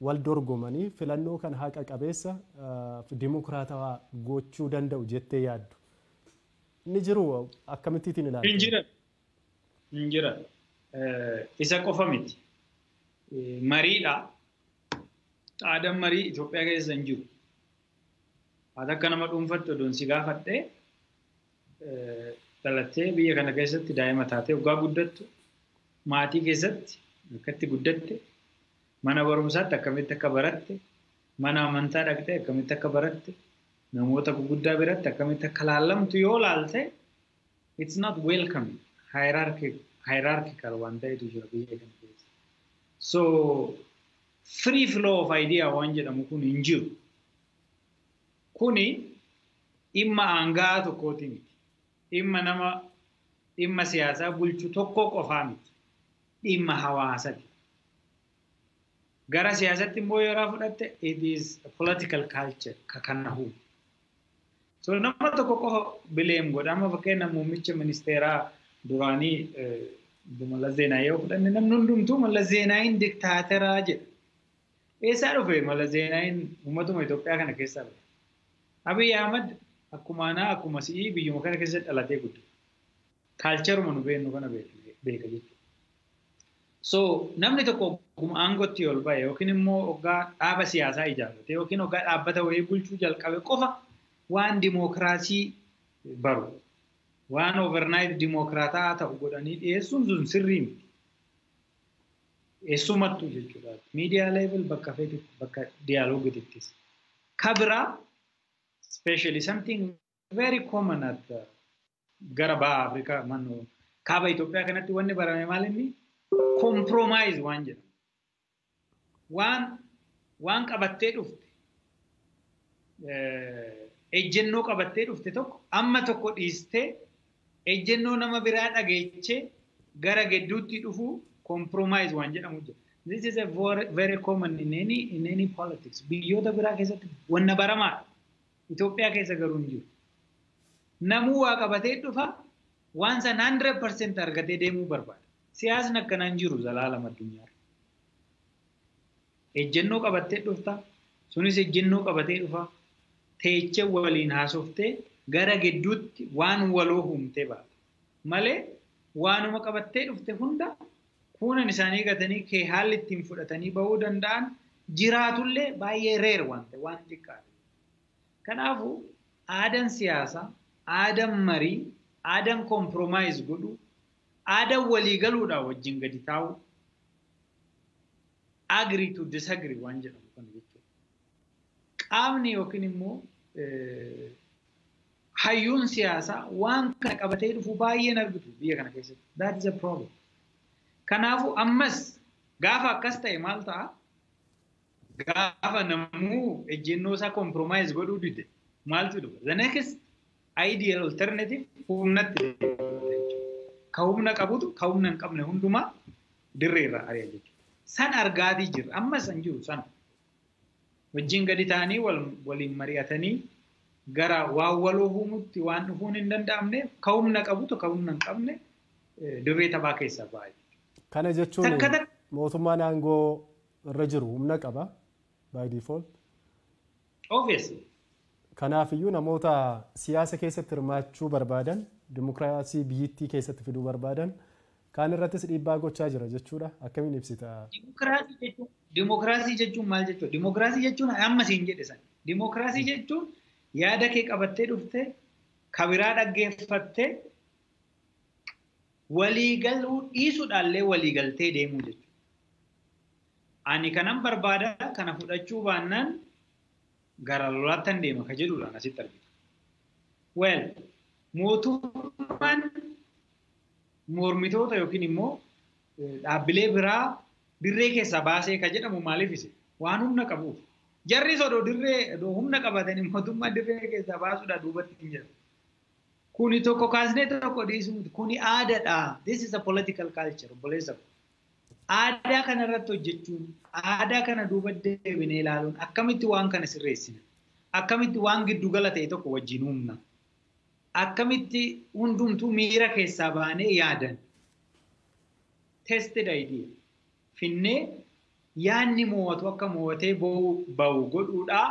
wal dorgomanii filannoo kan haqa qabeessa dimokiraatawaa gochuu danda'u jettee yaaddu. Inni jiru akkamittiin ilaalta? Hin jira. Isa qofa miti. Mariidha. Aadaan marii Itoophiyaa keessa hin jiru. Haata akka nama dhuunfatti odoon si gaafadhee dhalattee biyya kana keessatti daa'ima taatee waggaa guddattu maatii keessatti akkatti guddatte mana barumsaatti akkamitti akka baratte mana amantaa dhaqxee akkamitti akka baratte namoota gurguddaa biratti akkamitti akka laallamtu yoo laalte it's not welcoming hierarchical waan ta'etu jira biyya kana keessa. So free flow of idea waan jedhamu kun hin jiru. Kuni dhimma aangaa tokkooti miti. Dhimma siyaasaa bulchu tokko qofaa miti. Dhimma hawaasaati. Gara siyaasatti immoo yeroo fudhatte it is a political culture kakanahu. So nama tokko qofa bileem godha. Amma fakkeenya muummicha ministeeraa duraanii Mallas Zeenaayii yoo fudhanne namni hundumtuu Mallas Zeenaayiin diktaateraa jedha. Eessaa dhufe Mallas Zeenaayiin uummatuma Itoophiyaa kana keessaa dhufe. Abiy Ahmad akkuma si'ii biyyuma kana keessatti dhalatee guddate. Kaalcharuma nu beeknu kana beeka jechuudha. So namni tokko akkuma aangootti ol ba'e yookiin immoo hoggaa dhaaba siyaasaa ijaarrate yookiin hoggaa dhaabbata wayii bulchuu jalqabe qofa waan dimookiraasii baru waan overnight dimookiraataa ta'u godhanii dhiyeessuun sun sirrii miti. Eessumattuu jechuudha. Miidiyaa level bakka diyaaloogittis. Kabiraa especially something very common at gara baha Afrikaa mannoo kaaba Itoophiyaa kanatti wanni barame maal inni compromise waan jedhamu. Waan qabattee dhufte ejjennoo qabattee dhufte tokko amma tokko dhiistee ejjennoo nama biraa dhageechee gara gidduutti dhufu compromise waan jedhamu jira. This is a very common in any politics. Biyyoota biraa keessatti wanna baramaadha. Itoophiyaa keessa garuu hin jiru. Namuu waa qabatee dhufa waan san 100% argatee deemuu barbaada. Siyaasni akkanaan jiru zalaalama addunyaa. Ejjennoo qabattee dhufta. Sunis ejjennoo qabatee dhufa. Teechee waliin haasoftee gara gidduutti waan waloo humtee baata. Malee waanuma qabattee dhufte hunda kuunan isaanii gatanii kee haalli ittiin fudhatanii bahuu danda'an jiraatullee baay'ee reer waan ta'e waan xiqqaadha. Kanaafuu aadaan siyaasaa, aadaan marii aadaan compromise godhu, aadaan waliigaluudha wajjin gadi taa'u, agree to disagree waan jedhamu kan jechuudha. Qaamni yookiin immoo hayyuun siyaasaa waan kana qabatee dhufu baay'een argitu biyya kana keessatti. That is a problem. Kanaafuu ammas gaafa akkas ta'e maal ta'a? Gaafa namuu ejjennoo isaa compromise godhuu dide maaltu dhufa? The next ideal alternative humnatti ka humna qabutu ka humna hin qabne hundumaa dirreerra ari'a jechuudha. San argaatii jira. Ammas hin jiru sana. Wajjin gadi ta'anii waliin mari'atanii gara waan waloo uumutti waan dhufuun hin danda'amne ka humna qabutu ka humna hin qabne dirree taphaa keessaa ba'a. Kana jechuun mootummaan aangoo irra jiru humna qaba by default. Obviously. Kanaafiyyuu namoota siyaasa keessatti hirmaachuu barbaadan, dimokiraasii biyyattii keessatti fiduu barbaadan kaan irrattis dhiibbaa gochaa jira jechuudha. Akkamiin ibsita? Dimokiraasii jechuun maal jechuudha? Dimokiraasii jechuun amma siin jedhe san. Dimokiraasii jechuun yaada kee qabattee dhuftee kabiraa dhaggeeffattee waliigaluu dhiisuudhaallee waliigaltee deemuu jechuudha. Ani kanan barbaada kana fudhachuu baannaan gara lolaattan deema ka jedhuudhaan asitti argina. Well, mootummaan mormitoota yookiin immoo dhaabbilee biraa dirree keessaa baasee ka jedhamu maaliif ise? Waan humna qabuuf. Jarri odoo dirree humna qabatanii mootummaa dirree keessaa baasuudhaa duubatti hin jedhamu. Kuni tokko kaasnee tokko dhiisuu kuni aadaadha. This is a political culture. Obboleessa. Aadaa kana irratti hojjechuun, aadaa kana duuba deebinee ilaaluun akkamitti waan kana sirreessina? Akkamitti waan giddu gala ta'e tokko wajjin humna? Akkamitti hundumtuu miira keessaa baanee yaadan? Tested idea. Finnee yaanni mo'atu akka mo'atee ba'u godhuudhaa.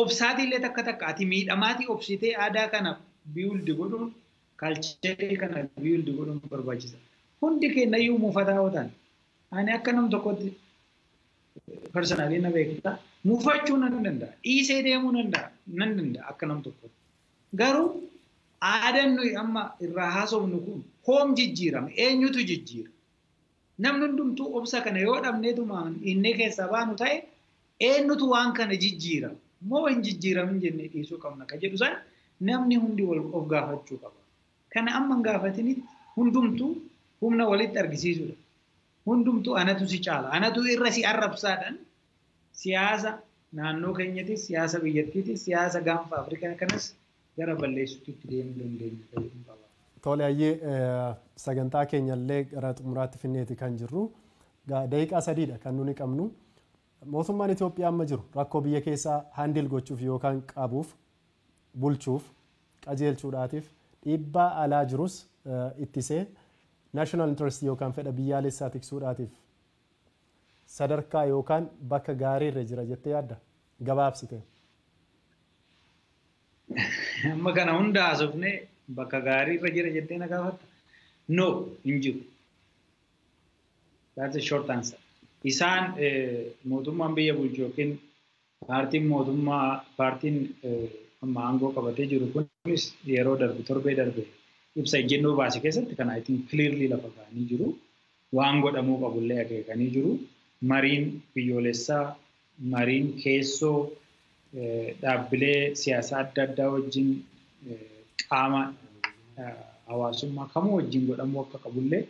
Obsaatiillee takka ati miidhamaatii obsitee aadaa kana biyuldi godhuun, kalcherii kana biyuldi godhuun barbaachisa. Hundi kennayyuu muufataa hootan. Ani akka nam tokkotti personaalii na beektaa muufachuu nan danda'a. Dhiisee deemuu nan danda'a akka nam tokkotti. Garuu aadaan nuyi amma irraa haasofnu kun hoom jijjiirama. Eenyutu jijjiira? Namni hundumtuu obsa kana yoo dhabneetumaan inni keessaa baanu ta'e eenyutu waan kana jijjiira? Moo hin jijjiiramin jennee dhiisuu qabna ka jedhu san namni hundi of gaafachuu qaba. Kana amma hin gaafatinitti hundumtuu humna walitti argisiisuudha. Hundumtuu anatu si caala. Anatu irra si arrabsaadhaan siyaasa naannoo keenyattis, siyaasa biyyattiitis, siyaasa gaanfa Afrikaa kanas gara balleessuutti deemuu dandeenya. Tole ayyee sagantaa keenyallee gara xumuraatti finneeti kan jirru. Daqiiqaa sadiidha kan nuni qabnu. Mootummaan Itoophiyaa amma jiru rakkoo biyya keessaa handil gochuuf yookaan qabuuf bulchuuf qajeelchuudhaatiif dhiibbaa alaa jirus ittisee national interest yookaan fedha biyyaalessaa tiksuudhaatiif sadarkaa yookaan bakka gaariirra jira jettee yaadda? Gabaabsite. Amma kana hunda haasofnee bakka gaariirra jira jettee na gaafatta? No, hin jiru. That's a short answer. Isaan mootummaan biyya bulchu yookiin paartiin amma aangoo qabatee jiru kunis yeroo darbe torbee darbe ibsa ejjennoo baase keessatti kana I think clearly lafa kaa'anii jiru. Waan godhamuu qabullee akeekanii jiru. Mariin biyyoolessaa, mariin keessoo dhaabbilee siyaasaa adda addaa wajjin qaama hawaasummaa kamuu wajjin godhamuu akka qabullee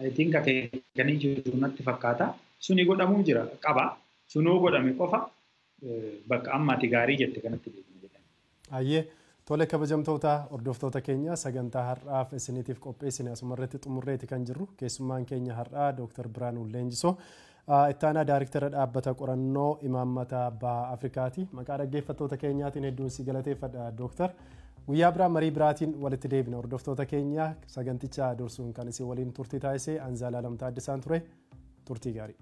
I think akeekanii jiru natti fakkaata. Suni godhamuu jira qaba. Sunoo godhame qofa bakka ammaati gaarii jette kanatti deemna jedhama. Ayyee tole kabajamtoota hordoftoota keenya sagantaa har'aaf isiniitiif qopheessine asumarratti xumurreeti kan jirru keessummaan keenya har'aa Dr. Biraanuu Leenjisoo ittaanaa daariktara dhaabbata qorannoo imaammata baha Afrikaati. Maqaa dhaggeeffattoota keenyaatiin hedduun si galateeffadha Dr. Guyyaa biraa marii biraatiin walitti deebina hordoftoota keenya saganticha dursuun kan isin waliin turtii taasise Anzaalaa Lamtaa Addisaan ture turtii gaarii.